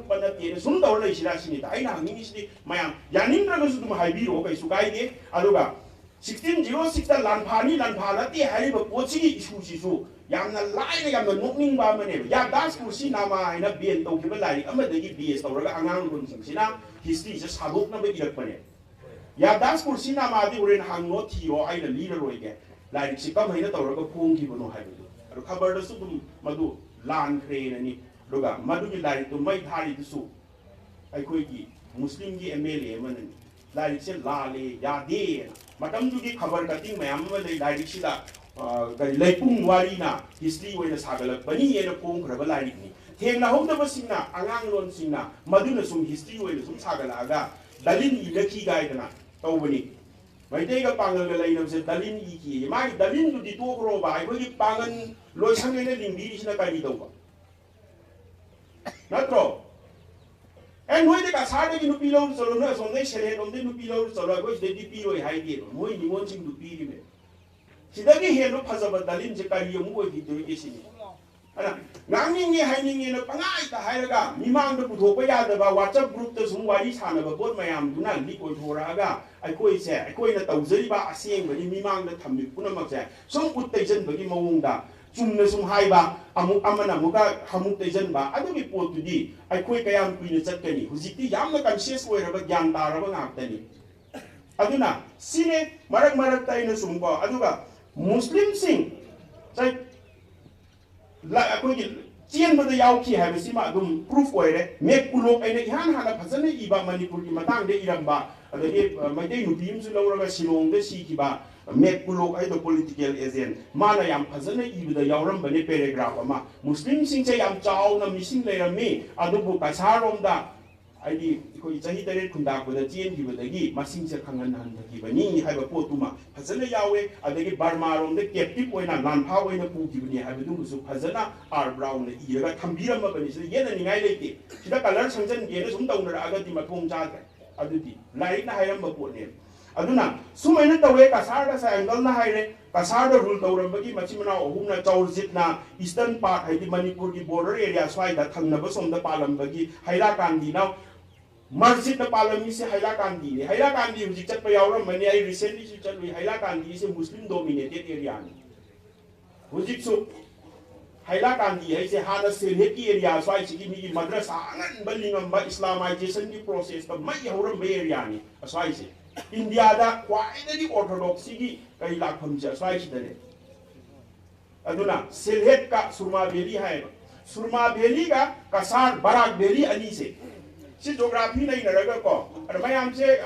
bana ti ne sum dawr lai sira sini ta aina ngi ni mayam yanin ra ga su dum hai bi ro kai su kai de aluga 1606 Lanphani Lanphanati Hariba Pochi Isusisu Yamna Lai Yam Nooking Bamane Yadas Kusinama in a being to give a light Amadagi BS or Angan Sina history just Habuk number Irapane Yadas Kusinama they were in Hangoti or either leader again like Chikam Hina or Pung Gibono Habidu recover the Sudum Madu Land Crane and Ruga Madu like to make Hari the soup I could Muslim MLA man like say Lali Yadi Madam to the cover cutting my amala like Shida Lepung Warina history when a Sagala Bani and a Pung Rabalani Take the home of a Sina Angan Sina Maduna some history when some Sagalaga Dalin Ilaki Gaidana Tawani my take a pangal of the Dalin Iki my Dalin to the two roba I will give Pangan Losan in English in a Karidova not true. And when they got started in the pillow, so no, so they said on the pillow, so I was the pillow high here, when you want him to be him. She doesn't hear no pass about the Linja Kario Moy to is in it. Nanging hiding in a panai, the Hiraga, Mimang the Putopaya, the WhatsApp group, the Zumwadi San of a boat, my am, do not leak with Horaga. I quite say, I quite a Zeriba, saying, when you Mimang the Tamil Punamax, some put the Zen Bagimunda. Sum haiba amuk amana muka hamuk tejan ba adu ki pot di ai khoi kayam pin chat kani hujiti yamna conscious oiraba gyan taraba ngaptani aduna sine marak taina sum ko aduga muslim sing sai la akoi chien bada yaw ki ha bisi ma dum proof oire mek pulok aina ihan hala phajana iba manipur ki matang de iramba adagi maidei nupim su lawraga silong de si ki ba Make Pulok I the political agent. Mana yam Pazana even the Yoram Bane paragraph ama. Muslim sing say am chow na missing later me. Adubu Kasarom da. I did Sahid Kundak with the GN with the Gi, Massing Kangan and the Gibani have a potuma. Pazana Yahweh, I think Barmar on the captive when a non power in a pool given have a do so Pazana are brown the ear. Tambira Mabanis, yet and I lady. She got a large and get some down the Agatima Pong Jata. Aduti, like the Hiram name. Aduna, Sumanet away Casarda Sangal na Hire, Casarda rule Taurambaki, Machimana, Huna Chaurzitna, Eastern part, Haiti Manipuri border areas, why that Tanabas on the Palambagi, Hailakandi now, Marsit the Palamis, Hailakandi, Hailakandi, which is Chapayara, many I recently said with Hailakandi is a Muslim dominated area. Was it so? Hailakandi is a Hana Silheki area, so I see me Madrasa and Bellingham by Islamization process, the Mayahuram Bayariani, as I say. India da quite orthodoxy kay lakham ja swai chidane aduna silhet ka surma beli hai surma beli ka kasar barak beli ani se si geography nai naraga ko ar mayam se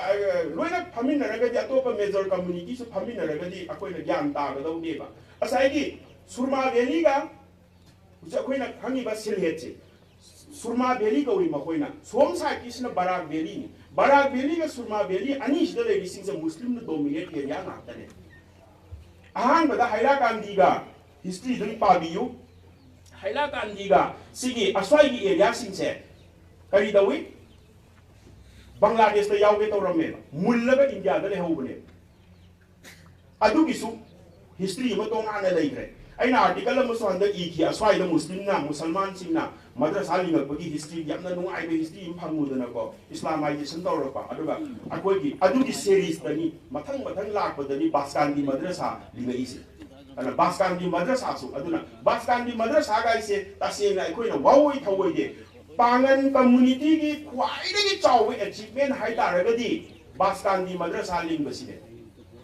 loina phamin naraga ja to pa major community su phamin naraga di akoi na gyan ta ga dau de ba asai gi surma beli ka ja koi na khangi ba silhet se surma beli ko ri ma koi na som sa kisna barak beli ni Barak Beli ga Surma Beli anish the lady sings a Muslim to dominate area after it. Ahan bada Hailakandiga history dun pabiyu Hailakandiga sige aswai area sings it. Karidawi Bangladesh the Yawget or Ramel Mullaga India the Hobane Adugisu history matong analyze. An article was on the Iki aswai the Muslim na Musalman singna Mother Saling of Bagi history, Yamna, I history in Pamudanago, Islamization Doropa, Aduga, Akogi, Aduki series, the Matang Lak, but the Baskandi Madrasa, Liga easy. And a Baskandi Madrasa, Aduna, Baskandi Madrasa, I say, that's saying I couldn't wow it away. Pangan community, quite a chow achievement, Haidaragadi, Baskandi Madrasa Limbasi.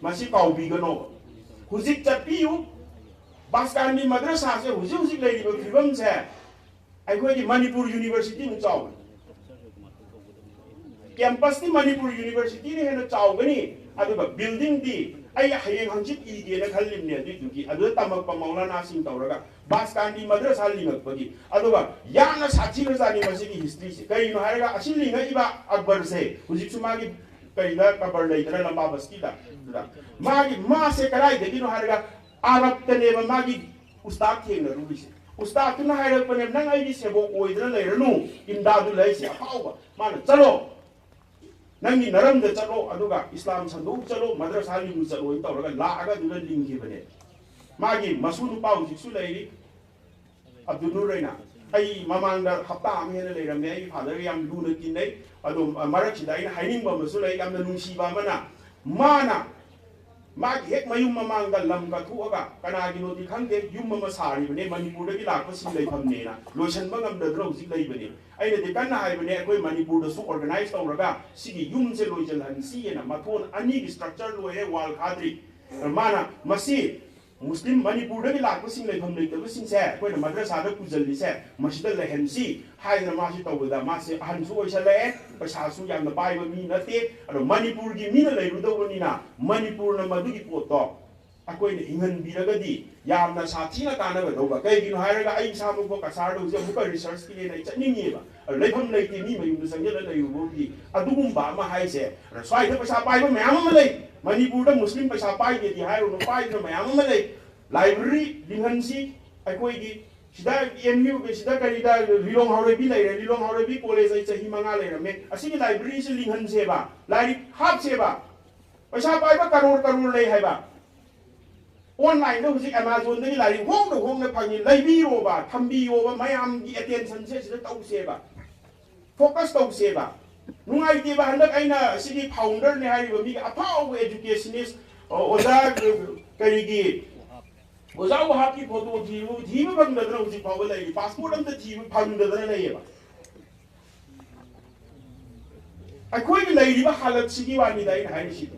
Masipau Bigano. Who's it that you? Baskandi Madrasa, who's using Lady Bivams hair. I go to Manipur University in Chow. Campus the Manipur University in a Chow, Aduba building the Ayahang Hanjit Idi and a Halim near Duki, Adu Tamapamala Nasim Tauraga, Baskandi Madras Halim of Bagi, Aduba, Yana Satiras University history, Karino Haraga, Ashilina Iba Akbar say, Uzitsumagi, Karina Kabar later and Babaskita. Magi Masekarai, the Dino Haraga, Arab the name Magi Ustaki and the Rubish. Ustad tu na hire panem nang ay di sebo ko idra le renu indadu lai sia pau man chalo nang ni naram de chalo aduga Islam sandu chalo madrasa li mu chalo ita raga la aga du ling ki bane magi masudu pau jiksu lai Abdul Nuraina ai mamang da hapta am hele le ram ai father yam lu na kin nei adu marak chidai na haining ba masu lai yam na lung si ba mana mana ꯃꯥꯒꯤ ꯍꯦꯛ ꯃꯌꯨꯝ ꯃꯃꯥꯡꯗ ꯂꯝ ꯀꯠꯊꯣꯛꯑꯒ ꯀꯅꯥꯒꯤꯅꯣꯗꯤ ꯈꯪꯗꯦ ꯌꯨꯝ ꯑꯃ ꯁꯥꯔꯤꯕꯅꯦ ꯃꯅꯤꯄꯨꯔꯗꯒꯤ ꯂꯥꯛꯄꯁꯤꯡ ꯂꯩꯐꯝꯅꯦꯅ ꯂꯣꯏꯁꯤꯟꯕ ꯉꯝꯗꯗꯅ ꯍꯧꯖꯤꯛ ꯂꯩꯕꯅꯦ ꯑꯩꯅꯗꯤ ꯀꯟꯅ ꯍꯥꯏꯕꯅꯦ ꯑꯩꯈꯣꯏ ꯃꯅꯤꯄꯨꯔꯗꯁꯨ ꯑꯣꯔꯒꯅꯥꯏꯖ ꯇꯧꯔꯒ ꯁꯤꯒꯤ ꯌꯨꯝꯁꯦ ꯂꯣꯏꯁꯤꯜꯍꯟꯁꯤꯅ ꯃꯊꯣꯟ ꯑꯅꯤꯒꯤ ꯁꯇ꯭ꯔꯛꯆꯔ ꯂꯣꯏꯔꯦ ꯋꯥꯜ ꯈꯥꯗ꯭ꯔꯤ ꯃꯥꯅ ꯃꯁꯤ Muslim Manipurdagi lakpasing leifam leitbasingse akoina madrasada pujallise masida lehensi haina masi tawda masi ahansu oisale pasasu yamna paiba mi nate ado Manipur gi mina leirudawani Manipur na madugi potto akoina hingan biragadi yamna sathina kana dawba kaigino hairaga ai samu ko kasardo je muka research ki nei chaningiba leifam leiti mi mayum sangjala leirubodi adugumba ma haise swai da pasa paiba mayam ma lei Manipur da Muslim paisa pai de di hairo no pai no mayam ma lei library linghansi akoi gi sida MU ge sida kari da Lilong Haurebi lai Lilong Haurebi college ai chahi manga lai rame asigi library se linghanse ba lai hap se ba paisa pai ba karor lai hai ba online da husi Amazon da lai hong na phangi lai bi ro ba thambi ro ba mayam gi attention se sida tau se ba focus tau se ba nungai ti ba handak aina sigi founder ne hari ba mi apau educationist oza kari gi oza wa happy photo thi ba bang da na usi pawa lai passport am ta thi ba phang da na lai ba akoi gi lai ba halat sigi wa ni dai hari si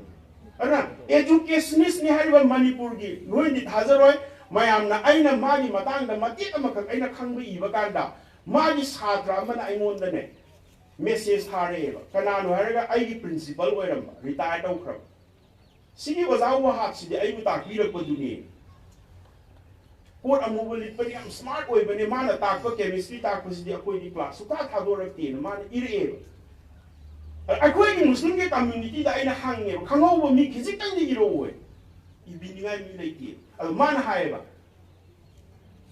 ana educationist ne hari ba Manipur gi noi ni thazaroi mayam na aina magi matang da mati amakak aina khangba iba kanda magi satra mana aingon da ne message hareba kanano haraga aigi principal oiramba retire tawkhra sigi ozawa hapsidi aibu takbirakpaduni pot amuba litpani am smart oibane mana takpa chemistry takpasidi akoi class suka thadorakte na mana ireba akoi gi muslim ge community da aina hange khangauba mi khizikang ni iroi ibiningai mi leite al mana haeba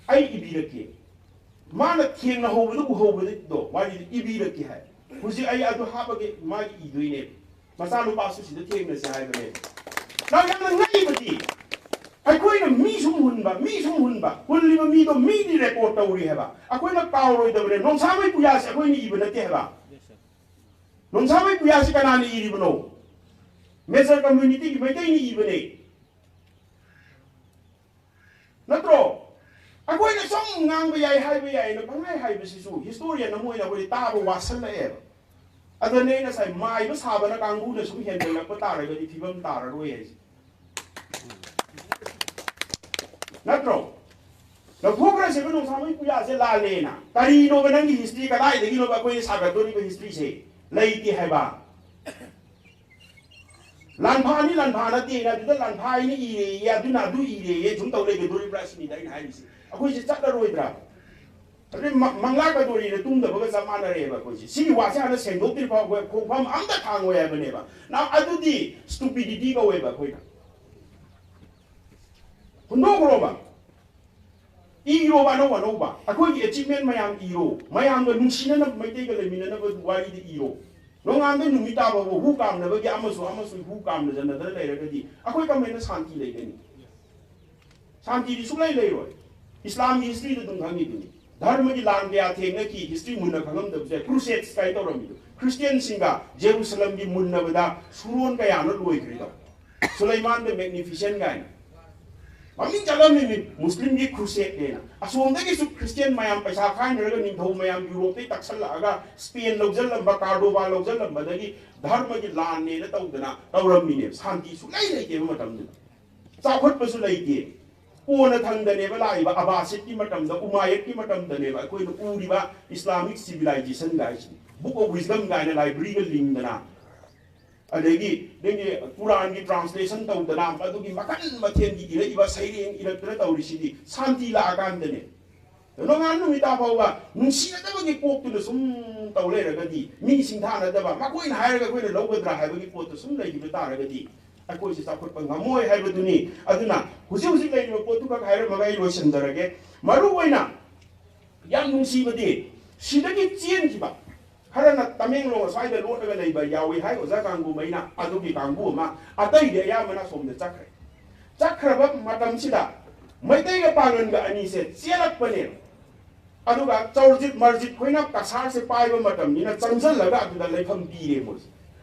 ai ibirake mana thengna hobadu do wani ibirake hai Husi ai adu habage magi idoine masanu pasu sida thengna se haibane na yamna ngai bati akoi na mi sum hunba hunliba mi do mi di report tawri heba akoi na kawroi dabre non samai puya se akoi ni ibana te heba non samai puya se kanani iribno major community gi maitai ni ibane natro akoi na song ngang ba yai hai ba yai na pangai hai ba sisu historian na moi na koi ta ba wasal la e adane na sai mai ba sa ba na kangbu na sum hen la pa ta ra ga di thibam ta ra roi ai natro la phokra se ba no sa mai puya se la le na tari no ba nang history ka dai de gi no ba koi sa ga to ni ba history se lai ti hai ba lan pha na ti na du lan pha ni i ya du na du i ye jum tau le ge dori bra si ni dai hai si akoi se chat da roi dra ade mangla ka dori ne tum da ba ga mana re ba koi si wa sa na seng dok ti pa ko pham am da thang we ba ne ba na adu di stupidity ka we ba koi na hundo gro ba iro ba no ba akoi gi achievement mayam ga nungsina na mai te ga le min na ba wari di iro nongan de numita ba hu kam na ba gi amasu hu kam na jana da le ra ga di akoi ka mai na shanti le ga ni shanti di sulai le roi Islam history da dung hangi duni dharma gi lang ya thengna ki history munna khangam da je crusades kai to rami Christian singa Jerusalem gi munna bada suron ka ya no loi kri da Sulaiman the magnificent guy mamin jalam ni Muslim gi crusade de na asom da gi su Christian mayam paisa khain ra ga ning thau mayam Europe te taksal la ga Spain logjal lamba Cordoba logjal lamba da gi dharma gi lan ne da taw da na tawram ni ne shanti su lai lai ke ma tam da chakhot pa su lai ke Pona thang da ne ba lai ba Abbasid ki matam da Umayyad ki matam da ne ba koi no uri ba Islamic civilization ga chi book of wisdom ga na library ga link da na adegi dengi Quran ki translation taw da na adu ki makan mathen gi ira iba saireng ira tra taw ri si shanti la agan da ne no ngan nu mi ta pa ba nungsi na da ba gi pok tu na sum taw le ra ga di mi sing tha na da ba ma koi na hai ra ga koi na lo ga dra hai ba gi pot tu sum lai gi ta ra ga di akoi si sakot pa ngamoi hai ba duni aduna husi lai no potu ka hai ra magai lo sen da ra ge maru oina yang nungsi ba di sida gi chien ki ba harana Tamenglong sai da lo da lai ba yawi hai oza kangbu mai na adu ki kangbu ma atai de ya mana som da chakra ba matam sida mai dai ga pangan ga ani se chialak pa ne adu ga chaurjit marjit khoina kasar se pai ba matam ni na chamjal la ga adu da lai pham pi re mo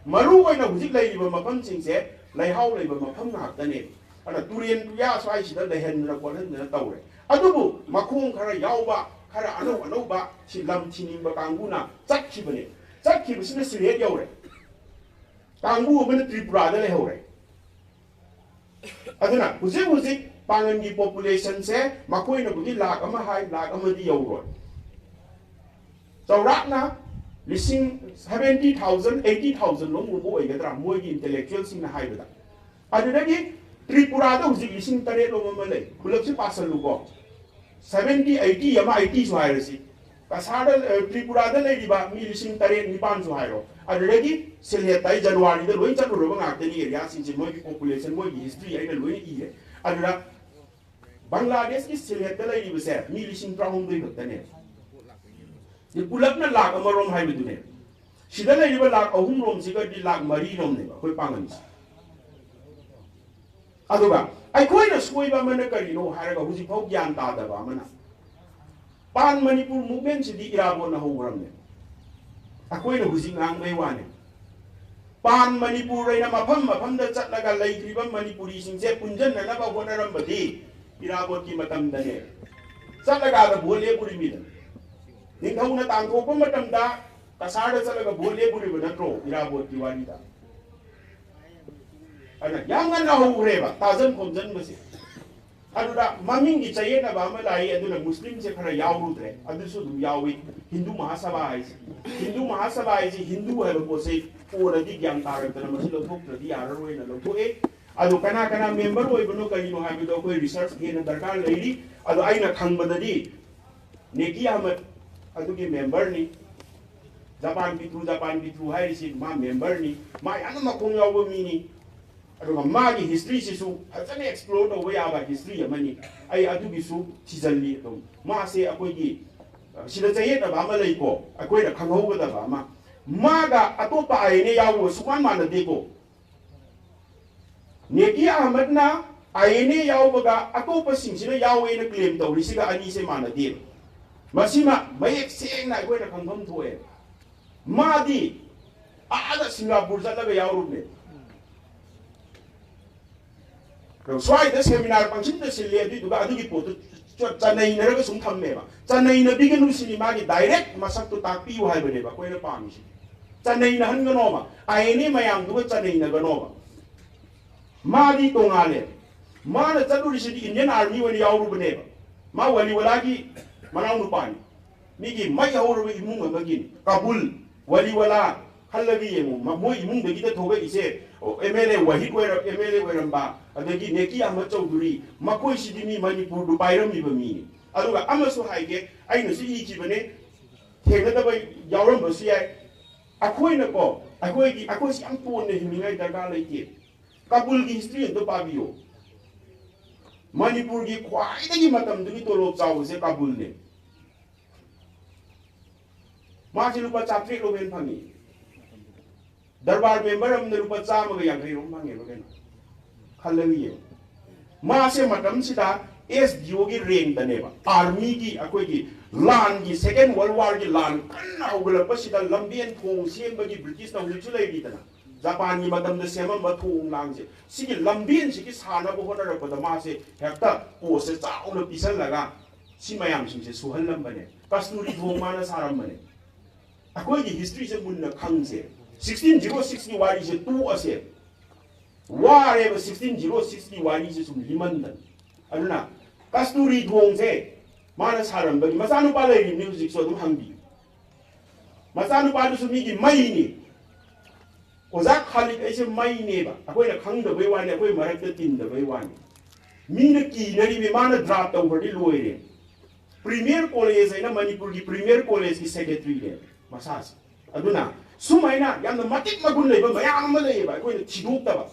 maru oina husi lai ba mapam sing se ꯂꯩꯍꯥꯎ ꯂꯩꯕ ꯃꯐꯝ ꯉꯥꯛꯇꯅꯦ ꯑꯗꯨꯅ ꯇꯨꯔꯦꯟ ꯇꯨꯌꯥ ꯁ꯭ꯋꯥꯏꯁꯤꯗ ꯂꯩꯍꯟꯗꯅ ꯈꯣꯠꯍꯟꯗꯅ ꯇꯧꯔꯦ ꯑꯗꯨꯕꯨ ꯃꯈꯣꯡ ꯈꯔ ꯌꯥꯎꯕ ꯈꯔ ꯑꯅꯧ ꯑꯅꯧꯕ ꯁꯤ ꯂꯝ ꯊꯤꯅꯤꯡꯕ ꯀꯥꯡꯕꯨꯅ ꯆꯠꯈꯤꯕꯅꯦ ꯆꯠꯈꯤꯕꯁꯤꯅ ꯁꯤꯜꯍꯦꯠ ꯌꯧꯔꯦ ꯀꯥꯡꯕꯨ ꯑꯃꯅ ꯇ꯭ꯔꯤꯄꯨꯔꯥꯗ ꯂꯩꯍꯧꯔꯦ ꯑꯗꯨꯅ ꯍꯧꯖꯤꯛ ꯍꯧꯖꯤꯛ ꯄꯥꯡꯒꯟꯒꯤ ꯄꯣꯄꯨꯂꯦꯁꯟꯁꯦ ꯃꯈꯣꯏꯅꯕꯨꯗꯤ ꯂꯥꯛ ꯑꯃ ꯍꯥꯏ ꯂꯥꯛ ꯑꯃꯗꯤ ꯌꯧꯔꯣꯏ ꯆꯥꯎꯔꯥꯛꯅ ꯂꯤꯁꯤꯡ 70,000 80,000 ꯂꯣꯝꯒꯨꯝꯕ ꯑꯣꯏꯒꯗ꯭ꯔꯥ ꯃꯣꯏꯒꯤ ꯏꯟꯇꯦꯂꯦꯛꯆꯨꯑꯦꯜꯁꯤꯡꯅ ꯍꯥꯏꯕꯗ ꯑꯗꯨꯗꯒꯤ ꯇ꯭ꯔꯤꯄꯨꯔꯥꯗ ꯍꯧꯖꯤꯛ 8,000 ꯂꯣꯝ ꯑꯃ ꯂꯩ ꯄꯨꯂꯞꯁꯤ ꯄꯥꯁꯜꯂꯨꯀꯣ 70 80 ꯑꯃ 80 ꯁꯨ ꯍꯥꯏꯔꯁꯤ ꯀꯁꯥꯔꯗ ꯇ꯭ꯔꯤꯄꯨꯔꯥꯗ ꯂꯩꯔꯤꯕ ꯃꯤ 8,000 9,000 ꯁꯨ ꯍꯥꯏꯔꯣ ꯑꯗꯨꯗꯒꯤ ꯁꯤꯜꯍꯦꯠꯇ ꯖꯅꯋꯥꯔꯤꯗ ꯂꯣꯏ ꯆꯠꯂꯨꯔꯕ ꯉꯥꯛꯇꯅꯤ ꯑꯦꯔꯤꯌꯥꯁꯤꯡꯁꯦ ꯃꯣꯏꯒꯤ ꯄꯣꯄꯨꯂꯦꯁꯟ ꯃꯣꯏꯒꯤ ꯍꯤꯁꯇ꯭ꯔꯤ ꯑꯩꯅ ꯂꯣꯏꯅ ꯏꯔꯦ ꯑꯗꯨꯗ ꯕꯪꯒ꯭ꯂꯥꯗꯦशꯀꯤ ꯁꯤꯜꯍꯦꯠꯇ ꯂꯩꯔꯤꯕꯁꯦ ꯃꯤ 19,000 ꯈꯛꯇꯅꯦ ꯄꯨꯂꯞꯅ ꯂꯥꯛ ꯑꯃꯔꯣꯝ ꯍꯥꯏꯕꯗꯨꯅꯦ ꯁꯤꯗ ꯂꯩꯔꯤꯕ ꯂꯥꯛ 3 ꯔꯣꯝꯁꯤꯒꯗꯤ ꯂꯥꯛ 4 ꯔꯣꯝꯅꯦꯕ ꯑꯩꯈꯣꯏ ꯄꯥꯡꯒꯟꯁꯦ ꯑꯗꯨꯒ ꯑꯩꯈꯣꯏꯅ ꯁꯣꯏꯕ ꯑꯃꯅ ꯀꯔꯤꯅꯣ ꯍꯥꯏꯔꯒ ꯍꯧꯖꯤꯛꯐꯥꯎ ꯒ꯭ꯌꯥꯟ ꯇꯥꯗꯕ ꯑꯃꯅ ꯄꯥꯟ ꯃꯅꯤꯄꯨꯔ ꯃꯨꯚꯃꯦꯟꯁꯤꯗꯤ ꯏꯔꯥꯕꯣꯠꯅ ꯍꯧꯈ꯭ꯔꯕꯅꯦ ꯑꯩꯈꯣꯏꯅ ꯍꯧꯖꯤꯛ ꯉꯥꯡꯕꯩ ꯋꯥꯅꯦ ꯄꯥꯟ ꯃꯅꯤꯄꯨꯔ ꯑꯩꯅ ꯃꯐꯝ ꯃꯐꯝꯗ ꯆꯠꯂꯒ ꯂꯩꯈ꯭ꯔꯤꯕ ꯃꯅꯤꯄꯨꯔꯤꯁꯤꯡꯁꯦ ꯄꯨꯟꯖꯟꯅꯅꯕ ꯍꯣꯠꯅꯔꯝꯕꯗꯤ ꯏꯔꯥꯕꯣꯠꯀꯤ ꯃꯇꯝꯗꯅꯦ ꯆꯠꯂꯒ ꯚꯣꯠ ꯂꯦꯞꯄꯨꯔꯤꯃꯤꯗ ꯅꯤꯡꯊꯧꯅ ꯇꯥꯟꯊꯣꯛꯄ ꯃꯇꯝꯗ ꯀꯁꯥꯔꯗ ꯆꯠꯂꯒ ꯚꯣꯠ ꯂꯦꯞꯄꯨꯔꯤꯕ ꯅꯠꯇ꯭ꯔꯣ ꯏꯔꯥꯕꯣꯠꯀꯤ ꯋꯥꯔꯤꯗ ꯑꯗꯨꯅ ꯌꯥꯝ ꯉꯟꯅ ꯍꯧꯈ꯭ꯔꯦꯕ ꯇꯥꯖꯟ ꯈꯣꯝꯖꯟꯕꯁꯦ ꯑꯗꯨꯗ ꯃꯃꯤꯡꯒꯤ ꯆꯌꯦꯠꯅꯕ ꯑꯃ ꯂꯥꯛꯏ ꯑꯗꯨꯅ ꯃꯨꯁꯂꯤꯝꯁꯦ ꯈꯔ ꯌꯥꯎꯔꯨꯗ꯭ꯔꯦ ꯑꯗꯨꯁꯨ ꯑꯗꯨꯝ ꯌꯥꯎꯏ ꯍꯤꯟꯗꯨ ꯃꯍꯥꯁꯚꯥ ꯍꯥꯏꯁꯦ ꯍꯤꯟꯗꯨ ꯃꯍꯥꯁꯚꯥ ꯍꯥꯏꯁꯦ ꯍꯤꯟꯗꯨ ꯍꯥꯏꯕ ꯄꯣꯠꯁꯦ ꯀꯣꯟꯅꯗꯤ ꯒ꯭ꯌꯥꯟ ꯇꯥꯔꯛꯇꯅ ꯃꯁꯤ ꯂꯧꯊꯣꯛꯇ꯭ꯔꯗꯤ ꯌꯥꯔꯔꯣꯏꯅ ꯂꯧꯊꯣꯛꯑꯦ ꯑꯗꯨ ꯀꯅꯥ ꯀꯅꯥ ꯃꯦꯝꯕꯔ ꯑꯣꯏꯕꯅꯣ ꯀꯔꯤꯅꯣ ꯍꯥꯏꯕꯗꯣ ꯑꯩꯈꯣꯏ ꯔꯤꯁꯔꯁ ꯍꯦꯟꯅ ꯗꯔꯀꯥꯔ ꯂꯩꯔꯤ ꯑꯗꯣ ꯑꯩꯅ ꯈꯪꯕꯗꯗꯤ ꯅꯦꯀꯤ ꯑꯍꯃꯗ ꯑꯗꯨꯒꯤ ꯃꯦꯝꯕꯔꯅꯤ ꯖꯄꯥꯟ ꯄꯤꯇ꯭ꯔꯨ ꯍꯥꯏꯔꯤꯁꯤ ꯃꯥ ꯃꯦꯝꯕꯔꯅꯤ ꯃꯥ ꯌꯥꯝꯅ ꯃꯈꯣꯡ ꯌꯥꯎꯕ ꯃꯤꯅꯤ ꯑꯗꯨꯒ ꯃꯥꯒꯤ ꯍꯤꯁꯇ꯭ꯔꯤꯁꯤꯁꯨ ꯐꯖꯅ ꯑꯦꯛꯁꯄ꯭ꯂꯣꯔ ꯇꯧꯕ ꯌꯥꯕ ꯍꯤꯁꯇ꯭ꯔꯤ ꯑꯃꯅꯤ ꯑꯩ ꯑꯗꯨꯒꯤꯁꯨ ꯊꯤꯖꯤꯜꯂꯤ ꯑꯗꯨꯝ ꯃꯥꯁꯦ ꯑꯩꯈꯣꯏꯒꯤ ꯁꯤꯗ ꯆꯌꯦꯠꯅꯕ ꯑꯃ ꯂꯩꯀꯣ ꯑꯩꯈꯣꯏꯅ ꯈꯪꯍꯧꯒꯗꯕ ꯑꯃ ꯃꯥꯒ ꯑꯇꯣꯞꯄ ꯑꯥꯏ ꯑꯦꯟ ꯑꯦ ꯌꯥꯎꯕ ꯁꯨꯛꯃꯥꯟ ꯃꯥꯟꯅꯗꯦꯀꯣ ꯅꯦꯀꯤ ꯑꯍꯃꯗꯅ ꯑꯥꯏ ꯑꯦꯟ ꯑꯦ ꯌꯥꯎꯕꯒ ꯑꯇꯣꯞꯄꯁꯤꯡꯁꯤꯅ ꯌꯥꯎꯋꯦꯅ ꯀ꯭ꯂꯦꯝ ꯇꯧꯔꯤꯁꯤꯒ ꯑꯅꯤꯁꯦ ꯃꯥꯟꯅꯗꯦꯕ ꯃꯁꯤꯃ ꯃꯌꯦꯛ ꯁꯦꯡꯅ ꯑꯩꯈꯣꯏꯅ ꯈꯪꯐꯝ ꯊꯣꯛꯑꯦ ꯃꯥꯗꯤ ꯑꯥꯗ ꯁꯤꯡꯒꯥꯄꯨꯔ ꯆꯠꯂꯒ ꯌꯥꯎꯔꯨꯕꯅꯦ ꯁ꯭ꯋꯥꯏꯗ ꯁꯦꯃꯤꯅꯥꯔ ꯄꯪꯁꯤꯟꯗ ꯁꯤꯜꯂꯦ ꯑꯗꯨꯏꯗꯨꯒ ꯑꯗꯨꯒꯤ ꯄꯣꯠꯇꯨ ꯆꯅꯩꯅꯔꯒ ꯁꯨꯝ ꯊꯝꯃꯦꯕ ꯆꯅꯩꯅꯕꯤꯒꯅꯨ ꯁꯤꯅꯤ ꯃꯥꯒꯤ ꯗꯥꯏꯔꯦꯛ ꯃꯁꯛꯇꯨ ꯇꯥꯛꯄꯤꯌꯨ ꯍꯥꯏꯕꯅꯦꯕ ꯑꯩꯈꯣꯏꯅ ꯄꯥꯝꯃꯤꯁꯤ ꯆꯅꯩꯅꯍꯟꯒꯅꯣꯕ ꯑꯥꯏ ꯑꯦꯟ ꯑꯦ ꯃꯌꯥꯝꯗꯨꯒ ꯆꯅꯩꯅꯒꯅꯣꯕ ꯃꯥꯗꯤ ꯇꯣꯉꯥꯜꯂꯦ ꯃꯥꯅ ꯆꯠꯂꯨꯔꯤꯁꯤꯗꯤ ꯏꯟꯗꯤꯌꯟ ꯑꯥꯔꯃꯤ ꯑꯣꯏꯅ ꯌꯥꯎꯔꯨꯕꯅꯦꯕ ꯃꯥ ꯋꯥꯂꯤꯋꯥꯂꯥꯒꯤ ꯃꯅꯥꯎ ꯅꯨꯄꯥꯅꯤ ꯃꯤꯒꯤ ꯃꯩ ꯍꯧꯔꯕ ꯏꯃꯨꯡ ꯑꯃꯒꯤꯅꯤ ꯀꯥꯕꯨꯜ ꯋꯥꯂꯤꯋꯥꯂꯥ ꯈꯜꯂꯒ ꯌꯦꯡꯉꯨ ꯃꯣꯏ ꯏꯃꯨꯡꯗꯒꯤꯗ ꯊꯣꯛꯂꯛꯏꯁꯦ ꯑꯦꯝ ꯑꯦꯜ ꯑꯦ ꯋꯥꯍꯤꯗ ꯑꯦꯝ ꯑꯦꯜ ꯑꯦ ꯑꯣꯏꯔꯝꯕ ꯑꯗꯒꯤ ꯅꯦꯀꯤ ꯑꯍꯃꯗ ꯆꯧꯙꯨꯔꯤ ꯃꯈꯣꯏꯁꯤꯗꯤ ꯃꯤ ꯃꯅꯤꯄꯨꯔꯗꯨ ꯄꯥꯏꯔꯝꯃꯤꯕ ꯃꯤꯅꯤ ꯑꯗꯨꯒ ꯑꯃꯁꯨ ꯍꯥꯏꯒꯦ ꯑꯩꯅꯁꯨ ꯏꯈꯤꯕꯅꯦ ꯊꯦꯡꯅꯗꯕ ꯌꯥꯎꯔꯝꯕꯁꯨ ꯌꯥꯏ ꯑꯩꯈꯣꯏꯅꯀꯣ ꯑꯩꯈꯣꯏꯁꯤ ꯌꯥꯝ ꯇꯣꯟꯅ ꯍꯤꯡꯅꯤꯡꯉꯥꯏ ꯗꯔꯀꯥꯔ ꯂꯩꯇꯦ ꯀꯥꯕꯨꯜꯒꯤ ꯍꯤꯁꯇ꯭ꯔꯤ ꯑꯝꯇ ꯄꯥꯕꯤꯌꯣ ꯃꯅꯤꯄꯨꯔꯒꯤ ꯈ꯭ꯋꯥꯏꯗꯒꯤ ꯃꯇꯝꯗꯨꯒꯤ ꯇꯣꯂꯣꯞ ꯆꯥꯎꯕꯁꯦ ꯀꯥꯕꯨꯜꯅꯦ ꯃꯥꯁꯤ ꯂꯨꯄꯥ 300 ꯍꯦꯟꯅ ꯐꯪꯉꯤ ꯗꯔꯕꯥꯔ ꯃꯦꯝꯕꯔ ꯑꯃꯅ ꯂꯨꯄꯥ 150 ꯐꯪꯉꯦꯕ ꯀꯩꯅꯣ ꯈꯜꯂꯒ ꯌꯦꯡꯉꯣ ꯃꯥꯁꯦ ꯃꯇꯝꯁꯤꯗ ꯑꯦꯁ ꯗꯤ ꯑꯣꯒꯤ ꯔꯦꯡꯗꯅꯦꯕ ꯑꯥꯔꯃꯤꯒꯤ ꯑꯩꯈꯣꯏꯒꯤ ꯂꯥꯟꯒꯤ ꯁꯦꯀꯦꯟ ꯋꯥꯔꯜ ꯋꯥꯔꯒꯤ ꯂꯥꯟ ꯀꯟꯅ ꯍꯧꯒꯠꯂꯛꯄꯁꯤꯗ ꯂꯝꯕꯦꯟ ꯊꯣꯡ ꯁꯦꯝꯕꯒꯤ ꯕ꯭ꯔꯤꯇꯤꯁꯅ ꯍꯧꯖꯤꯛꯁꯨ ꯂꯩꯔꯤꯗꯅ ꯖꯄꯥꯟꯒꯤ ꯃꯇꯝꯗ ꯁꯦꯝꯃꯝꯕ ꯊꯣꯡ ꯂꯥꯡꯁꯦ ꯁꯤꯒꯤ ꯂꯝꯕꯦꯟꯁꯤꯒꯤ ꯁꯥꯟꯅꯕ ꯍꯣꯠꯅꯔꯛꯄꯗ ꯃꯥꯁꯦ ꯍꯦꯛꯇ ꯄꯣꯁꯁꯦ ꯆꯥꯎꯅ ꯄꯤꯁꯜꯂꯒ ꯁꯤ ꯃꯌꯥꯝꯁꯤꯡꯁꯦ ꯁꯨꯍꯜꯂꯝꯕꯅꯦ ꯀꯁꯇꯨꯔꯤ ꯊꯣꯡ ꯃꯥꯅ ꯁꯥꯔꯝꯕꯅꯦ ꯑꯩꯈꯣꯏꯒꯤ ꯍꯤꯁꯇ꯭ꯔꯤꯁꯦ ꯃꯨꯟꯅ ꯈꯪꯁꯦ 1606ꯒꯤ ꯋꯥꯔꯤꯁꯦ ꯇꯣꯛꯑꯁꯦ ꯋꯥꯔꯦꯕ 1606ꯒꯤ ꯋꯥꯔꯤꯁꯦ ꯁꯨꯝ ꯂꯤꯃꯟꯗꯅ ꯑꯗꯨꯅ ꯀꯁꯇꯨꯔꯤ ꯊꯣꯡꯁꯦ ꯃꯥꯅ ꯁꯥꯔꯝꯕꯒꯤ ꯃꯆꯥꯅꯨꯄꯥ ꯂꯩꯔꯤꯕꯅꯤ ꯍꯧꯖꯤꯛꯁꯨ ꯑꯗꯨꯝ ꯍꯪꯕꯤꯌꯨ ꯃꯆꯥꯅꯨꯄꯥꯗꯨꯁꯨ ꯃꯤꯒꯤ ꯃꯩꯅꯤ ꯑꯣꯖꯥ ꯈꯥꯂꯤꯠ ꯑꯩꯁꯦ ꯃꯩꯅꯦꯕ ꯑꯩꯈꯣꯏꯅ ꯈꯪꯗꯕꯩ ꯋꯥꯅꯤ ꯑꯩꯈꯣꯏ ꯃꯔꯛꯇ ꯇꯤꯟꯗꯕꯩ ꯋꯥꯅꯤ ꯃꯤꯅ ꯀꯤꯅꯔꯤꯕ ꯃꯥꯅ ꯗ꯭ꯔꯥꯞ ꯇꯧꯈ꯭ꯔꯗꯤ ꯂꯣꯏꯔꯦ ꯄ꯭ꯔꯤꯃꯤꯌꯔ ꯀꯣꯂꯦꯖ ꯍꯥꯏꯅ ꯃꯅꯤꯄꯨꯔꯒꯤ ꯄ꯭ꯔꯤꯃꯤꯌꯔ ꯀꯣꯂꯦꯖꯀꯤ ꯁꯦꯀ꯭ꯔꯦꯇꯔꯤꯅꯦ ꯃꯁꯥꯁꯦ ꯑꯗꯨꯅ ꯁꯨꯃꯥꯏꯅ ꯌꯥꯝꯅ ꯃꯇꯤꯛ ꯃꯒꯨꯟ ꯂꯩꯕ ꯃꯌꯥꯝ ꯑꯃ ꯂꯩꯌꯦꯕ ꯑꯩꯈꯣꯏꯅ ꯊꯤꯗꯣꯛꯇꯕ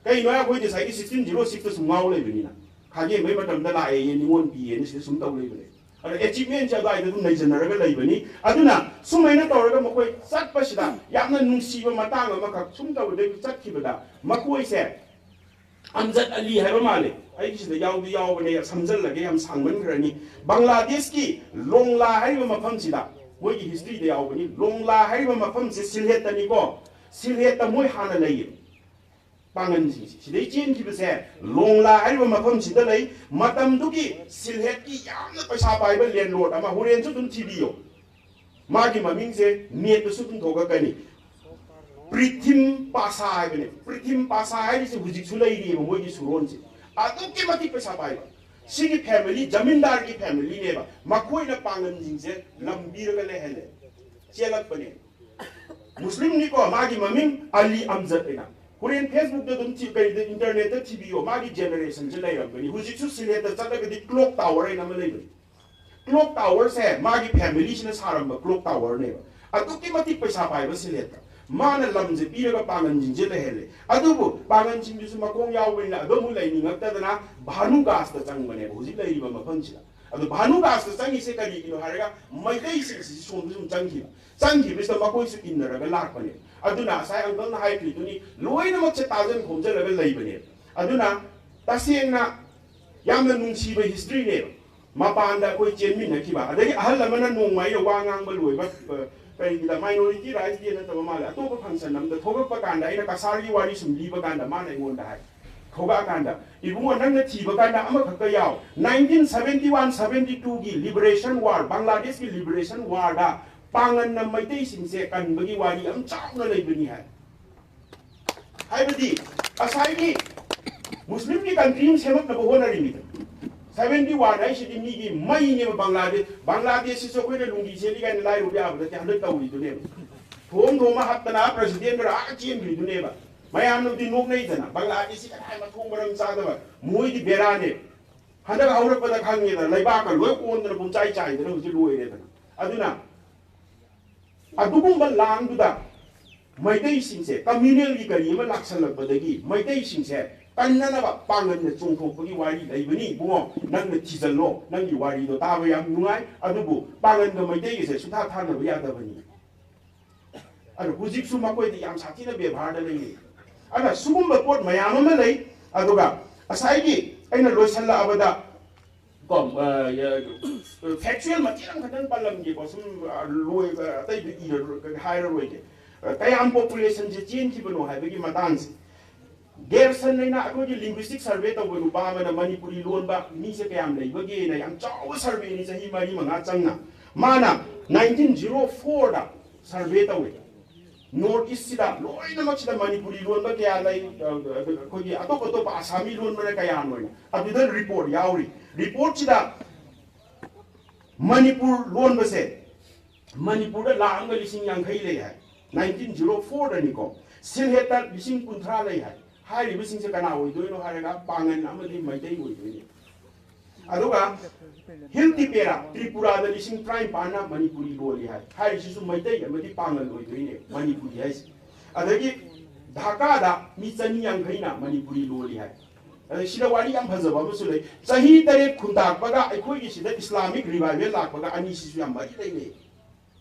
ꯀꯩꯅꯣ ꯑꯩꯈꯣꯏ ꯉꯁꯥꯏꯒꯤ 1606ꯇ ꯁꯨꯝ ꯉꯥꯎ ꯂꯩꯕꯅꯤꯅ ꯈꯥꯒꯦꯝꯕꯩ ꯃꯇꯝꯗ ꯂꯥꯛꯑꯦ ꯅꯤꯉꯣꯜ ꯄꯤꯌꯦꯅ ꯁꯤꯗ ꯁꯨꯝ ꯇꯧ ꯂꯩꯕꯅꯦ ꯑꯗ ꯑꯦꯆꯤꯞꯃꯦꯟꯁꯦ ꯑꯗꯨꯋꯥꯏꯗ ꯑꯗꯨꯝ ꯂꯩꯖꯅꯔꯒ ꯂꯩꯕꯅꯤ ꯑꯗꯨꯅ ꯁꯨꯃꯥꯏꯅ ꯇꯧꯔꯒ ꯃꯈꯣꯏ ꯆꯠꯄꯁꯤꯗ ꯌꯥꯝꯅ ꯅꯨꯡꯁꯤꯕ ꯃꯇꯥꯡ ꯑꯃꯈꯛ ꯁꯨꯝ ꯇꯧꯕꯗꯒꯤ ꯆꯠꯈꯤꯕꯗ ꯃꯈꯣꯏꯁꯦ ꯑꯝꯖꯗ ꯑꯂꯤ ꯍꯥꯏꯕ ꯃꯥꯜꯂꯦ ꯑꯩꯒꯤꯁꯤꯗ ꯌꯥꯎꯗꯤ ꯌꯥꯎꯕꯅꯦ ꯁꯝꯖꯜꯂꯒꯦ ꯌꯥꯝ ꯁꯥꯡꯃꯟꯈ꯭ꯔꯅꯤ ꯕꯪꯒ꯭ꯂꯥꯗꯦꯁꯀꯤ ꯂꯣꯡꯂꯥ ꯍꯥꯏꯔꯤꯕ ꯃꯐꯝꯁꯤꯗ ꯃꯣꯏꯒꯤ ꯍꯤꯁꯇ꯭ꯔꯤꯗ ꯌꯥꯎꯕꯅꯤ ꯂꯣꯡꯂꯥ ꯍꯥꯏꯔꯤꯕ ꯃꯐꯝꯁꯦ ꯁꯤꯜꯍꯦꯠꯇꯅꯤꯀꯣ ꯁꯤꯜꯍꯦꯠꯇ ꯃꯣꯏ ꯍꯥꯟꯅ ꯂꯩꯌꯦ ꯄꯥꯡꯒꯟꯁꯤꯡꯁꯤ ꯁꯤꯗꯩ ꯆꯦꯟꯈꯤꯕꯁꯦ ꯂꯣꯡꯂꯥ ꯍꯥꯏꯔꯤꯕ ꯃꯐꯝꯁꯤꯗ ꯂꯩ ꯃꯇꯝꯗꯨꯒꯤ ꯁꯤꯜꯍꯦꯠꯀꯤ ꯌꯥꯝꯅ ꯄꯩꯁꯥ ꯄꯥꯏꯕ ꯂꯦꯟꯂꯣꯔꯗ ꯑꯃ ꯍꯣꯔꯦꯟꯁꯨ ꯑꯗꯨꯝ ꯊꯤꯕꯤꯌꯣ ꯃꯥꯒꯤ ꯃꯃꯤꯡꯁꯦ ꯅꯦꯠꯇꯁꯨ ꯑꯗꯨꯝ ꯊꯣꯛꯂꯛꯀꯅꯤ ꯄ꯭ꯔꯤꯊꯤꯝ ꯄꯥꯁꯥ ꯍꯥꯏꯕꯅꯦ ꯄ꯭ꯔꯤꯊꯤꯝ ꯄꯥꯁꯥ ꯍꯥꯏꯔꯤꯁꯦ ꯍꯧꯖꯤꯛꯁꯨ ꯂꯩꯔꯤꯑꯕ ꯃꯣꯏꯒꯤ ꯁꯨꯔꯣꯟꯁꯦ ꯑꯗꯨꯛꯀꯤ ꯃꯇꯤꯛ ꯄꯩꯁꯥ ꯄꯥꯏꯕ ꯁꯤꯒꯤ ꯐꯦꯃꯤꯂꯤ ꯖꯃꯤꯟꯗꯥꯔꯒꯤ ꯐꯦꯃꯤꯂꯤꯅꯦꯕ ꯃꯈꯣꯏꯅ ꯄꯥꯡꯒꯟꯁꯤꯡꯁꯦ ꯂꯝꯕꯤꯔꯒ ꯂꯩꯍꯜꯂꯦ ꯆꯦꯜꯂꯛꯄꯅꯦ ꯃꯨꯁꯂꯤꯝꯅꯤꯀꯣ ꯃꯥꯒꯤ ꯃꯃꯤꯡ ꯑꯂꯤ ꯑꯝꯖꯗ ꯑꯩꯅ ꯍꯣꯔꯦꯟ ꯐꯦꯁꯕꯨꯛꯇ ꯑꯗꯨꯝ ꯀꯩꯗ ꯏꯟꯇꯔꯅꯦꯠꯇ ꯊꯤꯕꯤꯌꯣ ꯃꯥꯒꯤ ꯖꯦꯅꯦꯔꯦꯁꯟꯁꯦ ꯂꯩꯔꯝꯒꯅꯤ ꯍꯧꯖꯤꯛꯁꯨ ꯁꯤꯂꯦꯠꯇ ꯆꯠꯂꯒꯗꯤ ꯀ꯭ꯂꯣꯛ ꯇꯥꯋꯔ ꯍꯥꯏꯅ ꯑꯃ ꯂꯩꯕꯅꯤ ꯀ꯭ꯂꯣꯛ ꯇꯥꯋꯔꯁꯦ ꯃꯥꯒꯤ ꯐꯦꯃꯤꯂꯤꯁꯤꯅ ꯁꯥꯔꯝꯕ ꯀ꯭ꯂꯣꯛ ꯇꯥꯋꯔꯅꯦꯕ ꯑꯗꯨꯛꯀꯤ ꯃꯇꯤꯛ ꯄꯩꯁꯥ ꯄꯥꯏꯕ ꯁꯤꯂꯦꯠꯇ ꯃꯥꯅ ꯂꯝꯁꯦ ꯄꯤꯔꯒ ꯄꯥꯡꯒꯟꯁꯤꯡꯁꯦ ꯂꯩꯍꯜꯂꯦ ꯑꯗꯨꯕꯨ ꯄꯥꯡꯒꯟꯁꯤꯡꯗꯨꯁꯨ ꯃꯈꯣꯡ ꯌꯥꯎꯕꯅꯤꯅ ꯑꯗꯨꯝ ꯂꯩꯅꯤꯡꯉꯛꯇꯗꯅ ꯚꯥꯅꯨꯒꯥꯁꯇ ꯆꯪꯕꯅꯦꯕ ꯍꯧꯖꯤꯛ ꯂꯩꯔꯤꯕ ꯃꯐꯝꯁꯤꯗ ꯑꯗꯣ ꯚꯥꯅꯨꯒꯥꯁꯇ ꯆꯪꯉꯤꯁꯦ ꯀꯔꯤꯒꯤꯅꯣ ꯍꯥꯏꯔꯒ ꯃꯩꯇꯩꯁꯤꯡꯁꯤ ꯁꯣꯝꯗ ꯁꯨꯝ ꯆꯪꯈꯤꯕꯁꯤꯗ ꯃꯈꯣꯏꯁꯨ ꯏꯟꯅꯔꯒ ꯂꯥꯛꯄꯅꯦꯕ ꯑꯗꯨꯅ ꯉꯁꯥꯏ ꯑꯪꯀꯜꯅ ꯍꯥꯏꯈ꯭ꯔꯤꯗꯨꯅꯤ ꯂꯣꯏꯅꯃꯛꯁꯦ ꯇꯥꯖꯟ ꯈꯣꯝꯖꯜꯂꯒ ꯂꯩꯕꯅꯦꯕ ꯑꯗꯨꯅ ꯇꯁꯦꯡꯅ ꯌꯥꯝꯅ ꯅꯨꯡꯁꯤꯕ ꯍꯤꯁꯇ꯭ꯔꯤꯅꯦꯕ ꯃꯄꯥꯟꯗ ꯑꯩꯈꯣꯏ ꯆꯦꯟꯃꯤꯟꯅꯈꯤꯕ ꯑꯗꯒꯤ ꯑꯍꯜ ꯑꯃꯅ ꯅꯣꯡꯃꯩꯅ ꯋꯥ ꯉꯥꯡꯕ ꯂꯣꯏꯕ ꯀꯔꯤꯒꯤꯗ ꯃꯥꯏꯅꯣꯔꯤꯇꯤ ꯔꯥꯏꯠꯁ ꯗꯦ ꯅꯠꯇꯕ ꯃꯥꯜꯂꯦ ꯑꯇꯣꯞꯄ ꯐꯪꯁꯟ ꯑꯃꯗ ꯊꯣꯛꯂꯛꯄ ꯀꯥꯟꯗ ꯑꯩꯅ ꯀꯁꯥꯔꯒꯤ ꯋꯥꯔꯤ ꯁꯨꯝ ꯂꯤꯕ ꯀꯥꯟꯗ ꯃꯥꯅ ꯑꯩꯉꯣꯟꯗ ꯍꯥꯏ ꯊꯣꯛꯂꯛꯑꯀꯥꯟꯗ ꯏꯕꯨꯡꯉꯣ ꯅꯪꯅ ꯊꯤꯕ ꯀꯥꯟꯗ ꯑꯃꯈꯛꯇ ꯌꯥꯎ 1971-72ꯒꯤ ꯂꯤꯕꯔꯦꯁꯟ ꯋꯥꯔ ꯕꯪꯒ꯭ꯂꯥꯗꯦꯁꯀꯤ ꯂꯤꯕꯔꯦꯁꯟ ꯋꯥꯔꯗ ꯄꯥꯡꯒꯟꯅ ꯃꯩꯇꯩꯁꯤꯡꯁꯦ ꯀꯟꯕꯒꯤ ꯋꯥꯔꯤ ꯌꯥꯝ ꯆꯥꯎꯅ ꯂꯩꯕꯅꯤ ꯍꯥꯏ ꯍꯥꯏꯕꯗꯤ ꯉꯁꯥꯏꯒꯤ ꯃꯨꯁꯂꯤꯝꯒꯤ ꯀꯟꯇ꯭ꯔꯤ ꯑꯃ ꯁꯦꯝꯃꯛꯅꯕ ꯍꯣꯠꯅꯔꯤꯅꯤꯗ 71 ꯍꯥꯏꯁꯤꯗꯤ ꯃꯤꯒꯤ ꯃꯩꯅꯦꯕ ꯕꯪꯒ꯭ꯂꯥꯗꯦꯁꯁꯤꯁꯨ ꯑꯩꯈꯣꯏꯅ ꯂꯨꯡꯒꯤ ꯁꯦꯠꯂꯤ ꯀꯥꯏꯅ ꯂꯥꯏꯔꯨꯕ ꯌꯥꯕ ꯅꯠꯇꯦ ꯍꯟꯗꯛ ꯇꯧꯔꯤꯗꯨꯅꯦꯕ ꯊꯣꯡ ꯍꯥꯞꯇꯅ ꯄ꯭ꯔꯁꯤꯗꯦꯟꯠ ꯆꯦꯟꯈ꯭ꯔꯤꯗꯨꯅꯦꯕ ꯃꯌꯥꯝꯅꯕꯨꯗꯤ ꯅꯣꯛꯅꯩꯗꯅ ꯕꯪꯒ꯭ꯂꯥꯗꯦꯁꯁꯤ ꯀꯗꯥꯏ ꯃꯊꯣꯡ ꯃꯔꯝ ꯆꯥꯗꯕ ꯃꯣꯏꯗꯤ ꯕꯦꯔꯥꯅꯦ ꯍꯟꯗꯛ ꯍꯧꯔꯛꯄꯗ ꯈꯪꯉꯦꯗꯅ ꯂꯩꯕꯥꯛꯀ ꯂꯣꯏ ꯑꯣꯟꯗꯅ ꯄꯨꯡꯆꯥꯏ ꯆꯥꯏꯗꯅ ꯍꯧꯖꯤꯛ ꯂꯣꯏꯔꯦꯗꯅ ꯑꯗꯨꯅ ꯑꯗꯨꯒꯨꯝꯕ ꯂꯥꯡꯗꯨꯗ ꯃꯩꯇꯩꯁꯤꯡꯁꯦ ꯀꯝꯃ꯭ꯌꯨꯅꯦꯜꯒꯤ ꯀꯔꯤ ꯑꯃ ꯂꯥꯛꯁꯜꯂꯛꯄꯗꯒꯤ ꯃꯩꯇꯩꯁꯤꯡꯁꯦ ꯀꯟꯅꯅꯕ ꯄꯥꯡꯒꯟꯅ ꯆꯣꯡꯊꯣꯛꯄꯒꯤ ꯋꯥꯔꯤ ꯂꯩꯕꯅꯤ ꯏꯕꯨꯡꯉꯣ ꯅꯪꯅ ꯊꯤꯖꯜꯂꯣ ꯅꯪꯒꯤ ꯋꯥꯔꯤꯗꯣ ꯇꯥꯕ ꯌꯥꯝ ꯅꯨꯡꯉꯥꯏ ꯑꯗꯨꯕꯨ ꯄꯥꯡꯒꯟꯒ ꯃꯩꯇꯩꯒꯤꯁꯦ ꯁꯨꯡꯊꯥ ꯊꯥꯅꯕ ꯌꯥꯗꯕꯅꯤ ꯑꯗꯣ ꯍꯧꯖꯤꯛꯁꯨ ꯃꯈꯣꯏꯗꯤ ꯌꯥꯝ ꯁꯥꯊꯤꯅ ꯕꯦꯚꯥꯔꯗ ꯂꯩꯔꯤ ꯑꯗꯨꯅ ꯁꯤꯒꯨꯝꯕ ꯄꯣꯠ ꯃꯌꯥꯝ ꯑꯃ ꯂꯩ ꯑꯗꯨꯒ ꯉꯁꯥꯏꯒꯤ ꯑꯩꯅ ꯂꯣꯏꯁꯜꯂꯛꯑꯕꯗ ꯐꯦꯛꯆꯨꯑꯦꯜ ꯃꯇꯦꯛ ꯑꯃꯈꯛꯇꯪ ꯄꯜꯂꯝꯒꯦꯀꯣ ꯁꯨꯝ ꯂꯣꯏꯕ ꯑꯇꯩꯗ ꯍꯥꯏꯔꯔꯣꯏꯒꯦ ꯀꯌꯥꯝ ꯄꯣꯄꯨꯂꯦꯁꯟꯁꯦ ꯆꯦꯟꯈꯤꯕꯅꯣ ꯍꯥꯏꯕꯒꯤ ꯃꯇꯥꯡꯁꯦ ꯒꯦꯔꯁꯟ ꯍꯥꯏꯅ ꯑꯩꯈꯣꯏꯒꯤ ꯂꯤꯡꯒ꯭ꯋꯤꯁꯇꯤꯛ ꯁꯔꯚꯦ ꯇꯧꯕ ꯅꯨꯄꯥ ꯑꯃꯅ ꯃꯅꯤꯄꯨꯔꯤ ꯂꯣꯟꯕ ꯃꯤꯁꯦ ꯀꯌꯥꯝ ꯂꯩꯕꯒꯦꯅ ꯌꯥꯝ ꯆꯥꯎꯕ ꯁꯔꯚꯦꯅꯤ ꯆꯍꯤ 4-5 ꯆꯪꯅ ꯃꯥꯅ 1904ꯗ ꯁꯔꯚꯦ ꯇꯧꯋꯦ ꯅꯣꯔꯠ ꯏꯁꯁꯤꯗ ꯂꯣꯏꯅꯃꯛꯁꯤꯗ ꯃꯅꯤꯄꯨꯔꯤ ꯂꯣꯟꯕ ꯀꯌꯥ ꯂꯩ ꯑꯩꯈꯣꯏꯒꯤ ꯑꯇꯣꯞ ꯑꯇꯣꯞꯄ ꯑꯁꯥꯃꯤ ꯂꯣꯟꯕꯅ ꯀꯌꯥꯅꯣ ꯑꯗꯨꯗ ꯔꯤꯄꯣꯔꯠ ꯌꯥꯎꯔꯤ ꯔꯤꯄꯣꯔꯠꯁꯤꯗ ꯃꯅꯤꯄꯨꯔ ꯂꯣꯟꯕꯁꯦ ꯃꯅꯤꯄꯨꯔꯗ ꯂꯥꯛꯑꯝꯒ 50,000 ꯂꯩ ꯍꯥꯏ 1904ꯗꯅꯤꯀꯣ ꯁꯤꯜꯍꯦꯠꯇ 50,000 ꯂꯩ ꯍꯥꯏ ꯍꯥꯏꯔꯤꯕꯁꯤꯡꯁꯦ ꯀꯅꯥ ꯑꯣꯏꯗꯣꯏꯅꯣ ꯍꯥꯏꯔꯒ ꯄꯥꯡꯒꯟ ꯑꯃꯗꯤ ꯃꯩꯇꯩ ꯑꯣꯏꯗꯣꯏꯅꯤ ꯑꯗꯨꯒ ꯍꯤꯜ ꯇꯤꯄꯦꯔꯥ ꯇ꯭ꯔꯤꯄꯨꯔꯥꯗ 19,000ꯅ ꯃꯅꯤꯄꯨꯔꯤ ꯂꯣꯜꯂꯤ ꯍꯥꯏ ꯍꯥꯏꯔꯤꯁꯤꯁꯨ ꯃꯩꯇꯩ ꯑꯃꯗꯤ ꯄꯥꯡꯒꯟ ꯑꯣꯏꯗꯣꯏꯅꯦ ꯃꯅꯤꯄꯨꯔꯤ ꯍꯥꯏꯁꯦ ꯑꯗꯒꯤ ꯙꯥꯀꯥꯗ ꯃꯤ 250ꯅ ꯃꯅꯤꯄꯨꯔꯤ ꯂꯣꯜꯂꯤ ꯍꯥꯏ ꯑꯗꯩ ꯁꯤꯗ ꯋꯥꯔꯤ ꯌꯥꯝ ꯐꯖꯕ ꯑꯃꯁꯨ ꯂꯩ ꯆꯍꯤ 8 ꯈꯨꯟꯇꯥꯛꯄꯒ ꯑꯩꯈꯣꯏꯒꯤ ꯁꯤꯗ ꯏꯁꯂꯥꯃꯤꯛ ꯔꯤꯚꯥꯏꯚꯦꯜ ꯂꯥꯛꯄꯒ ꯑꯅꯤꯁꯤꯁꯨ ꯌꯥꯝ ꯃꯔꯤ ꯂꯩꯅꯩ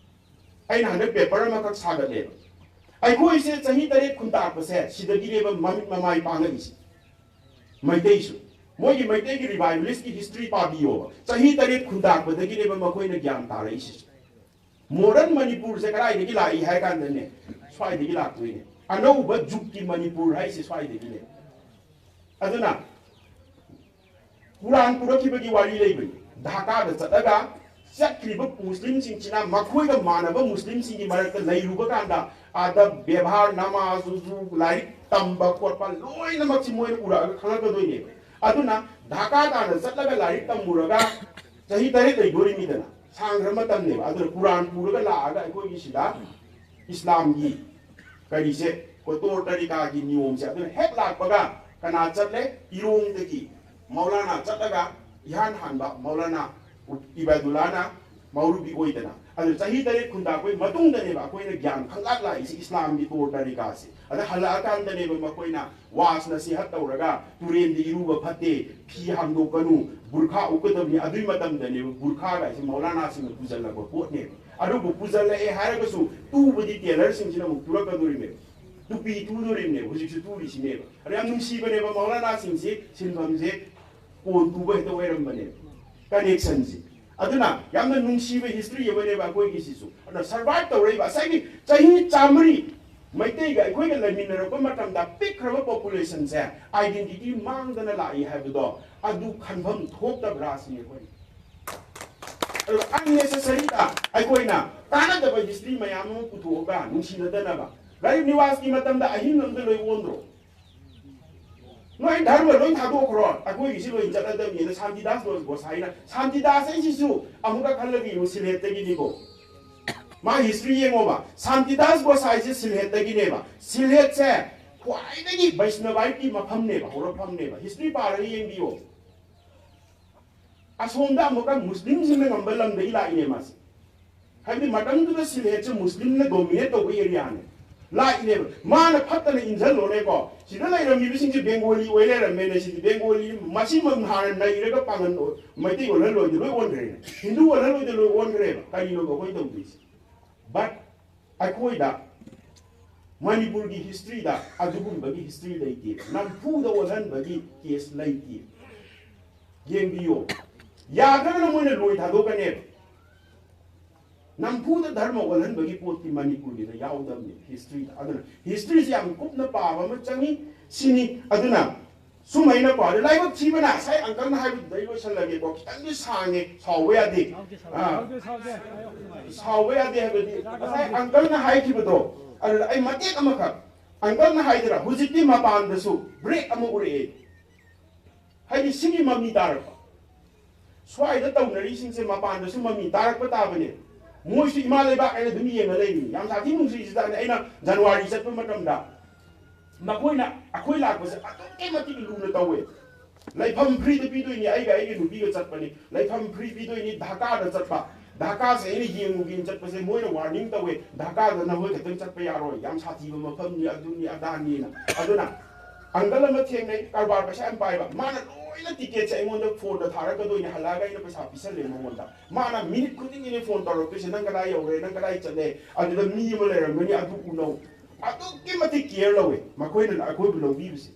ꯑꯩꯅ ꯍꯟꯗꯛ ꯄꯦꯄꯔ ꯑꯃꯈꯛ ꯁꯥꯒꯠꯂꯦꯕ ꯑꯩꯈꯣꯏꯁꯦ ꯆꯍꯤ 8 ꯈꯨꯟꯇꯥꯛꯄꯁꯦ ꯁꯤꯗꯒꯤꯅꯦꯕ ꯃꯃꯤꯠ ꯃꯃꯥꯏ ꯄꯥꯡꯉꯛꯏꯁꯦ ꯃꯩꯇꯩꯁꯨ ꯃꯣꯏꯒꯤ ꯃꯩꯇꯩꯒꯤ ꯔꯤꯚꯥꯏꯚꯦꯂꯤꯁꯀꯤ ꯍꯤꯁꯇ꯭ꯔꯤ ꯄꯥꯕꯤꯌꯣꯕ ꯆꯍꯤ 8 ꯈꯨꯟꯇꯥꯛꯄꯗꯒꯤꯅꯦꯕ ꯃꯈꯣꯏꯅ ꯒ꯭ꯌꯥꯟ ꯇꯥꯔꯛꯏꯁꯤꯁꯨ ꯃꯣꯗꯔꯟ ꯃꯅꯤꯄꯨꯔꯁꯦ ꯀꯗꯥꯏꯗꯒꯤ ꯂꯥꯛꯏ ꯍꯥꯏ ꯀꯥꯟꯗꯅꯦ ꯁ꯭ꯋꯥꯏꯗꯒꯤ ꯂꯥꯛꯇꯣꯏꯅꯦ ꯑꯅꯧꯕ ꯖꯨꯛꯀꯤ ꯃꯅꯤꯄꯨꯔ ꯍꯥꯏꯁꯦ ꯁ꯭ꯋꯥꯏꯗꯒꯤꯅꯦ ꯑꯗꯨꯅ ꯀꯨꯔꯥꯟ ꯄꯨꯔꯛꯈꯤꯕꯒꯤ ꯋꯥꯔꯤ ꯂꯩꯕꯅꯤ ꯙꯥꯀꯥꯗ ꯆꯠꯂꯒ ꯆꯠꯈ꯭ꯔꯤꯕ ꯃꯨꯁꯂꯤꯝꯁꯤꯡꯁꯤꯅ ꯃꯈꯣꯏꯒ ꯃꯥꯟꯅꯕ ꯃꯨꯁꯂꯤꯝꯁꯤꯡꯒꯤ ꯃꯔꯛꯇ ꯂꯩꯔꯨꯕ ꯀꯥꯟꯗ ꯑꯥꯗ ꯕꯦꯚꯥꯔ ꯅꯃꯥꯖ ꯂꯥꯏꯔꯤꯛ ꯇꯝꯕ ꯈꯣꯠꯄ ꯂꯣꯏꯅꯃꯛꯁꯤ ꯃꯣꯏꯅ ꯎꯔꯛꯑꯒ ꯈꯪꯂꯛꯀꯗꯣꯏꯅꯦꯕ ꯑꯗꯨꯅ ꯙꯥꯀꯥ ꯇꯥꯅ ꯆꯠꯂꯒ ꯂꯥꯏꯔꯤꯛ ꯇꯝꯃꯨꯔꯒ ꯆꯍꯤ 8 ꯂꯩꯗꯣꯔꯤꯃꯤꯗꯅ ꯁꯥꯡꯈ꯭ꯔ ꯃꯇꯝꯅꯦꯕ ꯑꯗꯨꯅ ꯀꯨꯔꯥꯟ ꯄꯨꯔꯒ ꯂꯥꯛꯑꯒ ꯑꯩꯈꯣꯏꯒꯤ ꯁꯤꯗ ꯏꯁꯂꯥꯝꯒꯤ ꯀꯔꯤꯁꯦ ꯇꯣꯔ ꯇꯔꯤꯀꯥꯒꯤ ꯅꯤꯌꯣꯝꯁꯦ ꯑꯗꯨꯅ ꯍꯦꯛ ꯂꯥꯛꯄꯒ ꯀꯅꯥ ꯆꯠꯂꯦ ꯏꯔꯣꯡꯗꯒꯤ ꯃꯧꯂꯥꯅꯥ ꯆꯠꯂꯒ ꯏꯍꯥꯟ ꯍꯥꯟꯕ ꯃꯧꯂꯥꯅꯥ ꯏꯕꯥꯗꯨꯜꯂꯥꯅ ꯃꯧꯔꯨꯕꯤ ꯑꯣꯏꯗꯅ ꯑꯗꯨ ꯆꯍꯤ 8 ꯈꯨꯟꯇꯥꯛꯄꯒꯤ ꯃꯇꯨꯡꯗꯅꯦꯕ ꯑꯩꯈꯣꯏꯅ ꯒ꯭ꯌꯥꯟ ꯈꯪꯂꯛ ꯂꯥꯛꯏꯁꯤ ꯏꯁꯂꯥꯝꯒꯤ ꯇꯣꯔ ꯇꯔꯤꯀꯥꯁꯦ ꯑꯗ ꯍꯜꯂꯛꯑꯀꯥꯟꯗꯅꯦꯕ ꯃꯈꯣꯏꯅ ꯋꯥꯁꯅ ꯁꯤꯍꯠ ꯇꯧꯔꯒ ꯇꯨꯔꯦꯟꯗ ꯏꯔꯨꯕ ꯐꯠꯇꯦ ꯐꯤ ꯍꯥꯝꯗꯣꯛꯀꯅꯨ ꯕꯨꯔꯈꯥ ꯎꯞꯀꯗꯕꯅꯤ ꯑꯗꯨꯏ ꯃꯇꯝꯗꯅꯦꯕ ꯕꯨꯔꯈꯥꯒꯥꯏꯁꯦ ꯃꯧꯂꯥꯅꯥꯁꯤꯡꯅ ꯄꯨꯁꯤꯜꯂꯛꯄ ꯄꯣꯠꯅꯦꯕ ꯑꯗꯨꯕꯨ ꯄꯨꯁꯤꯜꯂꯛꯑꯦ ꯍꯥꯏꯔꯒꯁꯨ ꯇꯨꯕꯗꯤ ꯇꯦꯂꯔꯁꯤꯡꯁꯤꯅ ꯑꯃꯨꯛ ꯇꯨꯔꯛꯀꯗꯣꯔꯤꯅꯦꯕ ꯇꯨꯄꯤ ꯇꯨꯗꯣꯔꯤꯕꯅꯦꯕ ꯍꯧꯖꯤꯛꯁꯨ ꯇꯨꯔꯤꯁꯤꯅꯦꯕ ꯑꯗ ꯌꯥꯝ ꯅꯨꯡꯁꯤꯕꯅꯦꯕ ꯃꯧꯂꯥꯅꯥꯁꯤꯡꯁꯤ ꯁꯤꯟꯐꯝꯁꯦ ꯀꯣꯟ ꯇꯨꯕ ꯍꯦꯛꯇ ꯑꯣꯏꯔꯝꯕꯅꯦꯕ ꯀꯅꯦꯛꯁꯟꯁꯤ ꯑꯗꯨꯅ ꯌꯥꯝꯅ ꯅꯨꯡꯁꯤꯕ ꯍꯤꯁꯇ꯭ꯔꯤ ꯑꯃꯅꯦꯕ ꯑꯩꯈꯣꯏꯒꯤꯁꯤꯁꯨ ꯑꯗꯨꯅ ꯁꯔꯚꯥꯏꯚ ꯇꯧꯔꯛꯏꯕ ꯉꯁꯥꯏꯒꯤ ꯆꯍꯤ 100 Maitai ga ikoi ga laiminarapa matamda pikraba population se identity mangdana lai haibdo adu khanpham thoktabra sini koi unnecessary ta aikoina kanadaba history mayam am puthoga nungsinadana ba gai niwas ki matamda ahin lamda loi wondro noi dharma loi thadokro akoi gisi loi jatadam yena Shantidas go saina Shantidas ai sisu amuka khalagi usilete gi nigo मा हिस्ट्री येंगोबा शांतिदास गोसाई से सिलहेत तगिनेबा सिलहेत से ख्वाइदगी वैष्णवाइकी मफमनेबा होरफमनेबा हिस्ट्री पारगी येंबियो असोमदा अमुका मुस्लिम जिंग नंबर लमदगी लाइने मासी हाइबि मतंगदुदा सिलहेत से मुस्लिम ने डोमिनेट तोबो एरिया ने लाइने माना फत्तने इंजल लोने को सिदा लाइरमी बिसिंग बेंगोली ओइले रमेने सि बेंगोली मसिमम हान नाइरगा पांगन मैति ओलन लोइ लोइ ओनग्रे हिंदू ओलन लोइ लोइ ओनग्रे काइनो को कोइ दौदिस But akoida Manipur ki history da adugum bagi history laiti nampu da walan bagi case laiti yembiyo yaga na mo na loi thado kane nampu da dharma walan bagi poti Manipur ki da yaudam history da aduna history si am kup na pa ma changi sini aduna sumaina ko lai ba thibana sai uncle na haibu dai lo sallage ko kitang ni sange sawe ade sawe ade habedi sai uncle na hai thibado ai matek amaka uncle na haidra hujiti mapan da su break amu ure hai di singi mami tarak swai da taunari sing se mapan da su mami tarak pa ta bane moi su imalai ba ai dumi yenga lai ni yam sa ti mung su da ai na January sat pa matam da makoina akoi lakbase aduke mati luna tawe laifam free de pidoi ni aiga aigi nubi ga chatpani laifam free pidoi ni Dhaka da chatpa Dhaka se ni yengu gin chatpase moina warning tawe Dhaka da na hoi katang chatpa yaro yam sathi ba mafam ni aduni adani na aduna angala ma thengai karbar pasa am pai ba mana loina ticket se mon da phone da thara ka doi ni halaga ina pasa pisal le mon da mana minute khuding ni phone tar ke nang kada yore nang kada chale adu mi mo le ram ni adu uno aduke mati care lawe makoina akoi belong bibse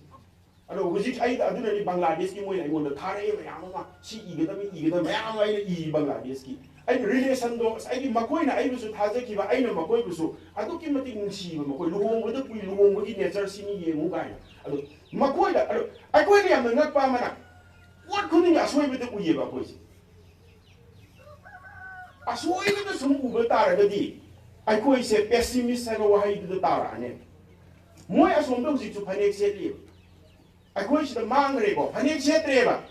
ado hujik ai aduna ni Bangladesh ki moi ai mon da thare mayam ma si igeda mayam ai i Bangladesh ki ai relation do ai ki makoina ai busu thaje ki ba ai na makoi busu aduke mati ngsi ba makoi luhong da pui luhong gi nature sini ye mu ga ado makoina ado akoi ni am ngak pa mana what kuni ni asoi be de uye ba koi asoi be de sum u ba ta ra di aikoi se pessimist hai wa hai du ta ra ne moi asom dong ji chu phanek se li aikoi se mang re ko phanek se tre ba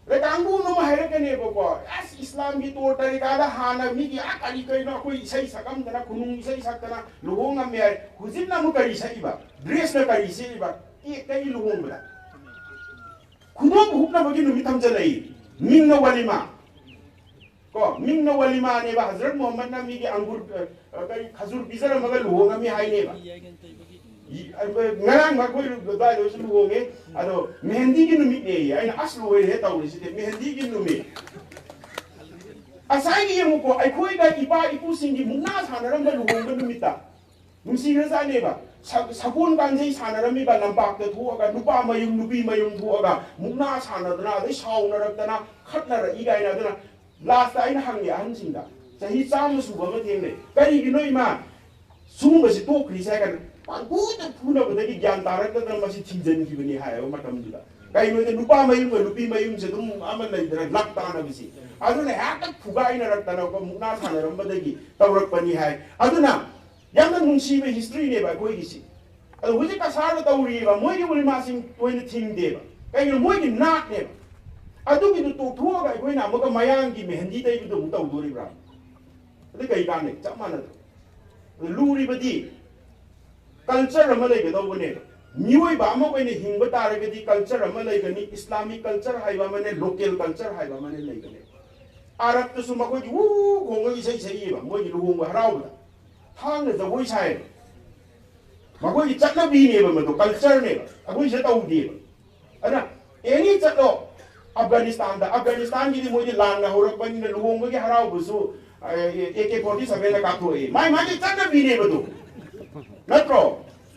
le kangbu no ma hai re ne ko as islam ki tor tarika da hana mi ki akali kai no koi sai sakam dana khunung sai sakana luhong am me hujin na mu kari sai ba dress na kari sai ba ki kai luhong ba khunung huk na bagi nu mi tham jalai min na walima ko min na walima ne ba Hazrat Muhammad na mi ki angur kai khazur bizara magal luhong mi hai ne ba ngarang ma koi ba lo su luhong e ado mehendi ki nu mi ne ai na aslu we he taw ni si mehendi ki nu mi asai ki mu ko ai khoi ga ipa ipu sing ki mungna sanaram ba luhong ba nu mi ta nungsi ra sa ne ba sabun kanjai sanaram ba lampak da thu aga nupa mayum nupi mayum thu aga mungna sanadana dai sauna rakdana khatna ra igai na dana last I hang ya hansinga sahi cham su ba ma theng ne kari gi noi ma sum ba si to kri sa kan pangbu ta phuna ba gi gyan tarak da ma si thingjen ki bani ha yo matam du da kai noi de nupa mayum ba nupi mayum se dum amal lai da lak ta na bisi aduna ha ta phuga ina rak ta na ko mukna thana ram ba gi tawrak pani hai aduna yamna nungsi be history ne ba koi gi si adu huji ka sar da tawri ba moi gi bul ma sing toin thing de ba kai noi moi gi nak ne adugi du to thuo ga koi na mo ka mayang gi mehendi dai du mu taw do ri bra ade kai kan ne chap mana lu ri ba di culture ma lai ga do ne nioi ba ma koi ne hing ba ta ra ga di culture ma lai ga ni Islamic culture hai ba ma ne local culture hai ba ma ne lai ga ne arab to su ma koi wu gong ga sai sai ba mo gi lu gong ba harau ba thang ne da voi sai ma koi gi chat na bi ne ba ma do culture ne ba koi se taw di ba ana any chat lo Afghanistan da Afghanistan gi mo di lang na horak ban na luhong gi harau bu su AK-47 na ka tho e mai gi chat na bi ne ba do natro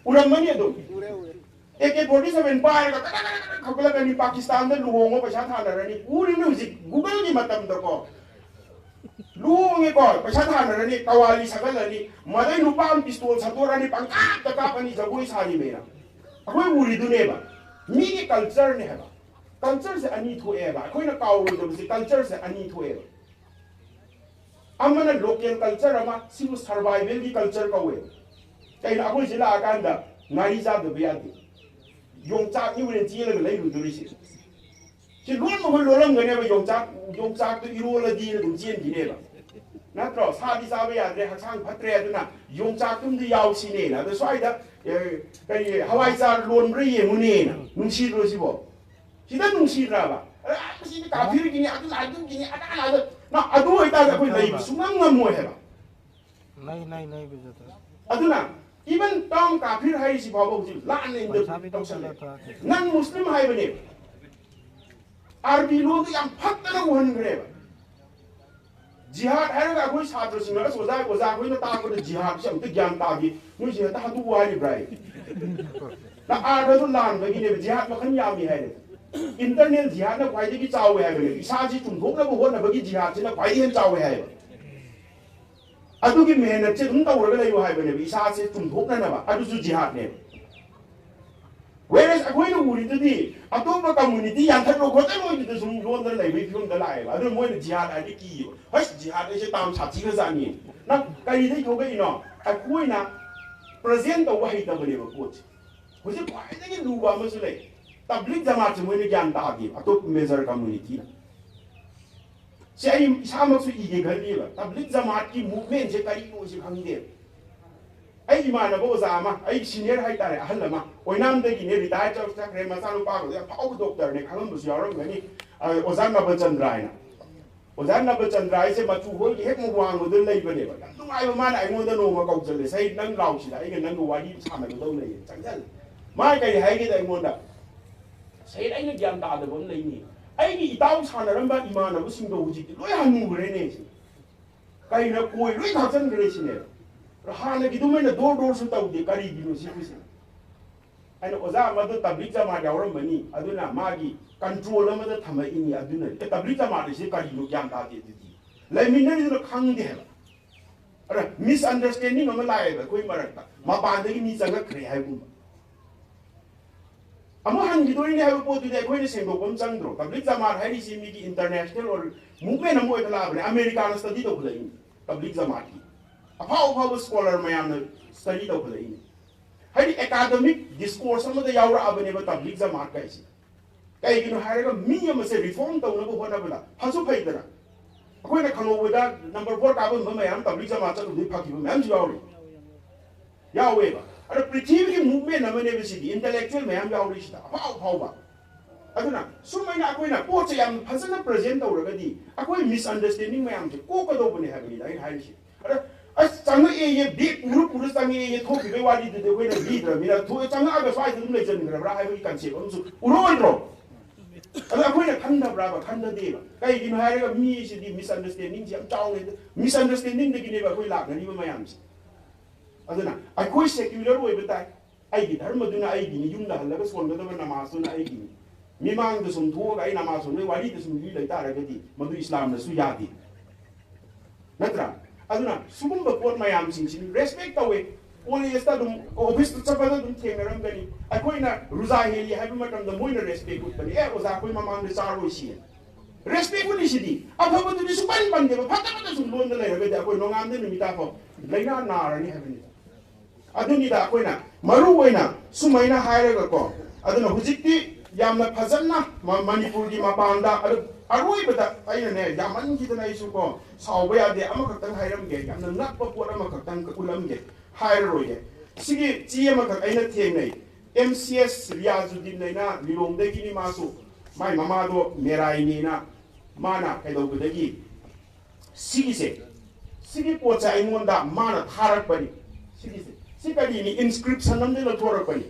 uram mani do AK-47 pa ka khakla ka ni Pakistan da luhong ba sa tha na ni uri no ji Google ni matam da ko luonge ko paisa thanarani kawali sagalani madai nupa pistol satorani pangkat takapani jagoi sari mena akoi uri duneba mi ki culture ne haba culture se ani thoeba akoi na kawo do se culture se ani thoeba amana local culture ama sibu survival ki culture kawe kai na akoi jila akanda ngari ja do biati yong chak ni wen ji le lai ru do ri si si luon mo lo lam ngane ba yong chak to iro la di dum jien di ne ba na tro sa di sa ba ya de ha chang phatre du na yong chak tum di yaw si ne na do swai da kai hawai cha luon ri ye mu ne na nung si ro si bo si da nung si ra ba si ni ka phir gi ni adu la du gi ni ada na na adu ai ta ga koi lai su ngam ngam mo he ba नहीं बेचता aduna even tong kafir hai si bawa uji lan in the nan muslim hai bane arbi lo yang phatta na won gre jihad hai ga koi chhatra sing na soja koi na ta ko jihad sam te gyan ta gi nu je ta du wali brai na ar do lan ba gi ne jihad ma khan ya mi hai internal jihad na kwai gi chaw hai bane isa ji tum thok na bo na ba gi jihad ji na kwai hen chaw hai adugi mehnat se dum tawra lai hai bane isa se tum thok na ba adu su jihad ne whereas akoi no uri di atoma community yang than ro khotai moi di sum lon da lai bi phum da lai ba adu moi jihad ai ki hai jihad ai se tam cha chi ga za ni na kai dai ko ga ino akoi na present da wai da bane ba ko ho se kwai da gi lu ba ma su lai tabligh jamaat moi ne gyan ta gi atop major community se ai sama su ige gali ba tabligh jamaat ki movement se kai no se khang de ai imana bo zama ai senior hai tare ahal ma oinam de gi ne retire chau ta kre ma sa lu pa ko ya phau doctor ne khang bu yaram ngani ozan na bachandrai na ozan na bachandrai se ma chu hoi hek mo wang mo de lai ba ne ba nu ai ma na ai mo da no ma kau chale sai nang lau si da ai nang wa di sa ma do nei chang chal mai kai hai gi dai mo da sai ai ne gyam da da bon lai ni ai gi tau sanaramba imana bu sing do huji loi hanu gre ne si kai na koi loi tha chan gre si ne ha na gi du me na dor su tau de kari gi no si ku si ai na oza ma do tabligh jama da ram bani aduna ma gi control ma da thama ini aduna te tabligh jama de si kari no gyam da de di lai min ne no khang de ha ara misunderstanding ma lai ba koi marak ta ma pa de gi ni chang ga kre hai bu amo han gi doi ne ha po tu de koi ne seng do kom chang dro tabligh jama hai ri si mi gi international or movement mo ta la ba america na study do khulai tabligh jama ki afau scholar mayam na study do khulai hai academic discourse ma da yaura abane ba tabligh jama kai si kai gi no ha ga mi ma se reform to na bo hona ba ha su phai da koi na khano ba da number 4 ka ba mayam tabligh jama cha du phaki ba mayam yauri yawe ba ada prithvi movement na mane bisi intellectual mayam yauri sta afau ba aduna sumai na koi na po che yam phasana present to ra di akoi misunderstanding mayam che ko ko do bane ha ni dai hai si ada as chang ye big puru chang ye thok be wadi de koi na leader mira thu chang a ga sai dum le chen ra hai bi kan che ko su uro ro ada koi na khanda bra ba khanda de ba kai gi no hai ga mi si di misunderstanding jam chang le misunderstanding de gi ne ba koi la ni ba mayam aduna akoi secular oi ba tai ai gi dharma duna ai gi ni yum da hal ga son ga da namaz na ai gi mimang da sum thu ga ai namaz ne wadi da sum li lai ta ra ga di madu islam na su ya di natra aduna sugum ba pot mayam sing sin respect ta we only esta dum office to chapa dum theng ram ga ni akoi na ruza heli ha ma tam da moi na respect ut bani e oza koi mamang de char oi si respect ni si di apa ba tu su ban de ba phata ba sum lon da lai ga da koi no ngam de ni ta ko laina na ra ni ha ni aduni da koi na maru oi na sumai na hai ra ga ko aduna hujikti yamna phajana manipur gi mapanda aroi bata aina ne yaman gi dana isu ko saw ba de ama khak tang hairam ge yamna nak pa pot ama khak tang ulam ge hair roi ge sigi chi ama khak aina theng nei mcs riazuddin nei na lilong de gi ni masu mai mama do merai ni na mana kai do de gi sigi po cha ingon da mana tharak bani sigi se sikali ni inscription nam de lo thorak bani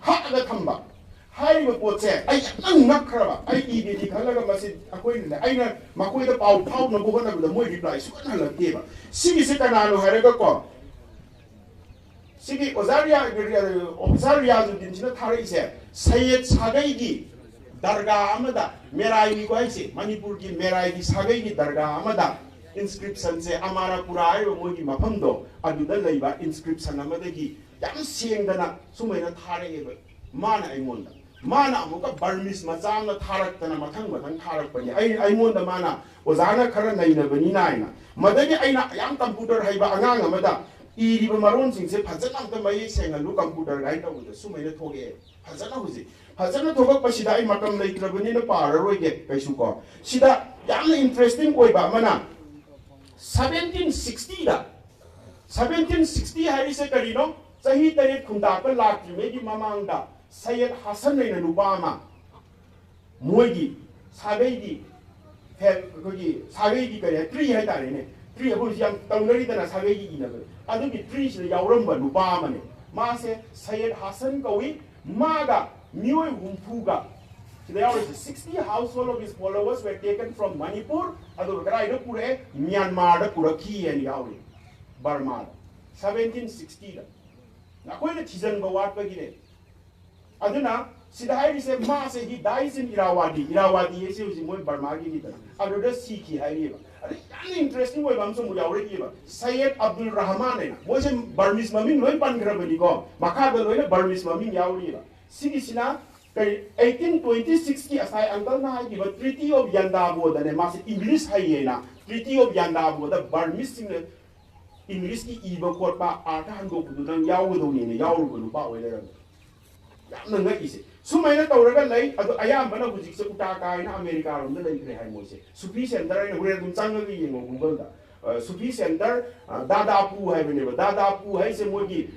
ha ga thamba hai ba po che ai nang nak khra ai i di khala ga masi akoi ne ai na makoi da pau pau na bo na da moi reply su na la ke ba sigi se kana no hare ga ko sigi ozaria zu din china thari se sayed sagai gi darga amada merai gi ko ai se manipur gi merai gi sagai gi darga amada inscription se amara pura ai mo gi mafam do adu da leiba inscription amadagi yam sengdana sumaina thare eba mana aimonda mana amuka Burmese machana tharaktana mathang mathang tharak pani ai monda mana ozana khara naina bani naina madani aina yam computer haiba angang amada iriba maron singse phajana amta mai senga lu computer gai ta uda sumaina thoge phajana huji phajana thogak pasida ai matam leitrabani na pararoi ge kaisu ko sida yamna interesting oiba mana 1760 da 1760 hari se karino sahi tare khunda ka lakri me gi mamang da Sahid Hassan na nubama moigi sagai di kogi sagai di kare tree hai tare ne tree abu siam taunari dana sagai gi ina adu gi tree se yauram ba nubama ne ma se Sahid Hassan kawi maga mioi humfuga. There are 60 household of his followers were taken from Manipur adu kara ida pure Myanmar da pura ki and yauri Burma 1760 da na koi na thijan ba wat pa gi ne aduna sidai se ma se he dies in Irrawaddy ese usi moi Burma gi ni da aduda sikhi hai ni ba ani interesting way bam so mu yaure gi ba Syed Abdul Rahman ne mo se Burmese maming loi pan gra bani ko makha da loi na Burmese maming yauri ba sigi sina 1826 ki asai uncle na hai gi ba Treaty of Yandabo da ne ma se English hai ye na Treaty of Yandabo da Burmese sing English ki iba ko pa ata han go bu dang yawu do ni ne yawu bu ba we le yamna ngai ise sumaina tawraga lei adu ayambana hujik se uta kai na America rom da lei kre hai mo se Sufi center ai hore dum chang gi yengo google da Sufi center dadapu hai bene ba dadapu hai se mo gi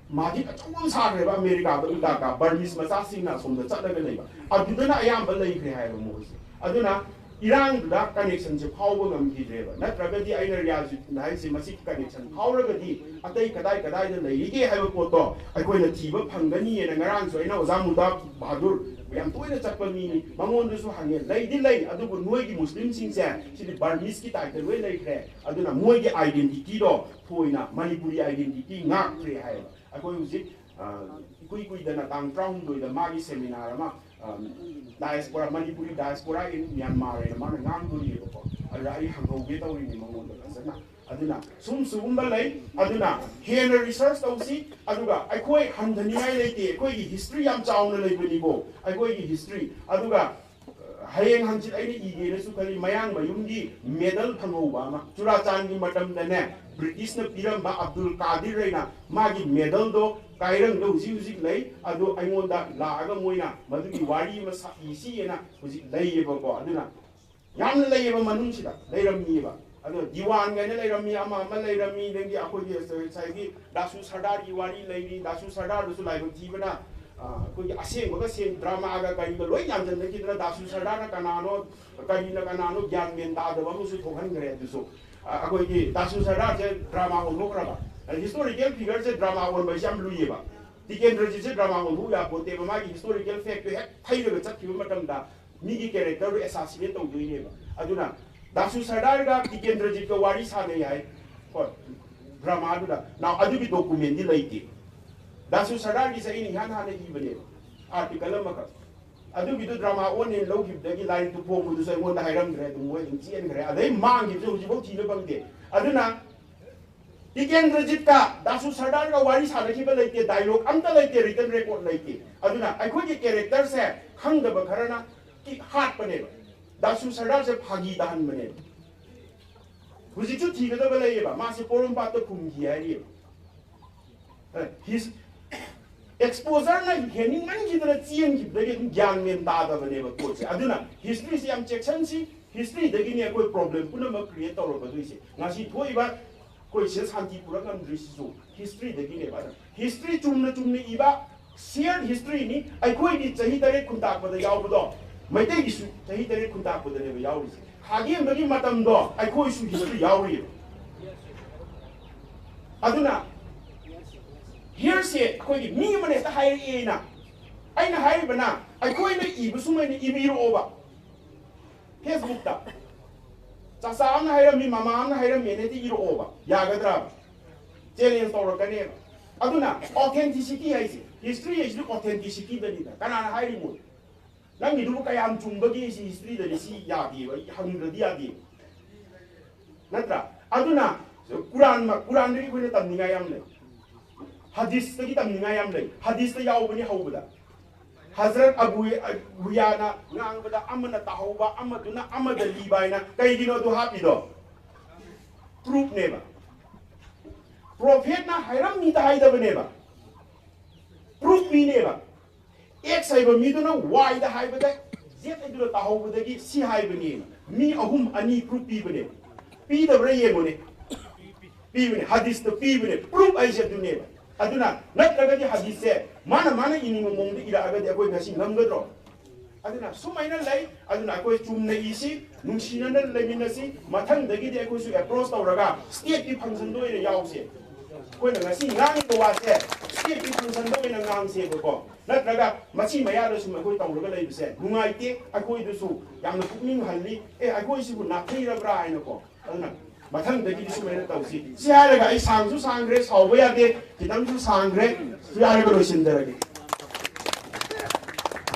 maji ka chong sa kre ba America da uta ka Burmese macha sing na som da chat da lei ba adu da na ayamba lei kre hai mo se aduna Irang da connection se phawba ngam gi dreba natraga di aina riaji nai se masi connection phawraga di atai kadai kadai da lei ge haiba ko to ai koi na thiba phangani na ngarang so ina ozamu da bahadur yam toina chappa mi ni mangon du su hange lei di lei adu bu noi gi muslim sing se si di Burmese ki tai loi lei kre aduna moi gi identity do thoina Manipuri identity ngak kre hai ai koi uji kui da na tang trong doi da magi seminar ma diaspora Manipuri diaspora in Myanmar and man ngam du ni ko ai hangho ge taw ni mangon da sana aduna sum ba lai aduna hen research taw si aduga ai koi handani ai leite koi gi history yam chauna lei bani ko ai koi gi history aduga hayeng hanjit ai ni ge na su kali mayang mayum gi medal phangho ba ma churachan gi matam da ne British na piram ba Abdul Qadir reina magi medal do kairang do usi lei adu aingon da la aga moina madugi wari ma sa isi ena usi lei ba ko aduna yam lei ba manung sida lei ram mi ba adu diwan ga ne lei ram mi ama ma lei ram mi dengi akoi ge sai gi dasu sardar gi wari lei ni dasu sardar du lai ba ji bana ko gi aseng ba sen drama aga kai ba loi yam jan ki dra dasu sardar na kanano kai na kanano gyan men da da ba mu su thokan gre du so akoi gi dasu sardar je drama ho lokra ba historical figure se drama on ba jam lui ba tikendra ji se drama on hu ya pote ba ma gi historical fact he thai le chat ki matam da mi gi character assassinate to doi ne ba aduna dasu sardar ga tikendra ji ko wari sa ne ai ko drama adu da now adu bi document di laiti dasu sardar gi se ini han han gi bane article ma ka adu bi drama on in low gi da gi line to pom du se mon da hairam gre du mo in chien gre adai mang gi ju ji bo thi le bang de aduna Tikendra ka dasu sardar ga wari sa ki ba leite dialogue amta leite written record leite aduna ai khoi ki character se khang da ba kharana ki hat pane ba dasu sardar se phagi dan mane huji chu thi ga da ba lei ba ma se porum pa to khum gi ai his exposure na hening man gi da chien gi da gi gyang men da da bane ba ko se aduna history se am section si history da gi ne koi problem puna ma create to ro ba dui se ngasi thoi ba koi se santi pura kan drisisu history de gine ba history chumne iba shared history ni ai koi ni chahi tare khunta pa da yaw do mai te gi su chahi tare khunta pa da ne ba yaw ri khagi am gi matam do ai koi su history yaw ri aduna here se koi gi mi mane ta hai e na ai na hai bana ai koi na ibu su mai ni ibi ro ba Facebook ta Sasa na hairam mi mama na hairam mene ti iro oba yagadra challenge to rakane aduna authenticity hai si history is the authenticity da ni da kana na hairi mo nang ni du ka yam chumba gi si history da si ya di ba hang da dia di natra aduna Quran ni ko na tamninga yam le hadith ta ki tamninga yam le hadith ta yaw bani hawbada Hazrat Abu Huyana ngang bada amana tahawba amaduna amada libaina kay gino do hapido proof neba prophet na hairam ni ta haida baneba proof mi neba ek saiba mi do na why da haibada jet ai do tahawbada gi si haibani mi ahum ani proof pi bane pi da bre ye mone pi bane hadith to pi bane proof ai je do neba aduna natragadi hadith se mana ini ngomong di ira agadi akoi ngasi ngamgadro aduna sumaina lai aduna akoi chumna isi nungsina na lemina si mathang dagi de akoi su approach tawraga state ki function do ina yause koi na ngasi ngang to wa se state ki function do ina ngang se ko natraga machi maya do su akoi tawraga lai se nungai te akoi do su yamna pukning halli akoi si bu na thira bra ina ko aduna mathang dagi di sumaina tawsi si haraga ai sangsu sangre sawba yade kitamsu sangre si haraga ro sindaragi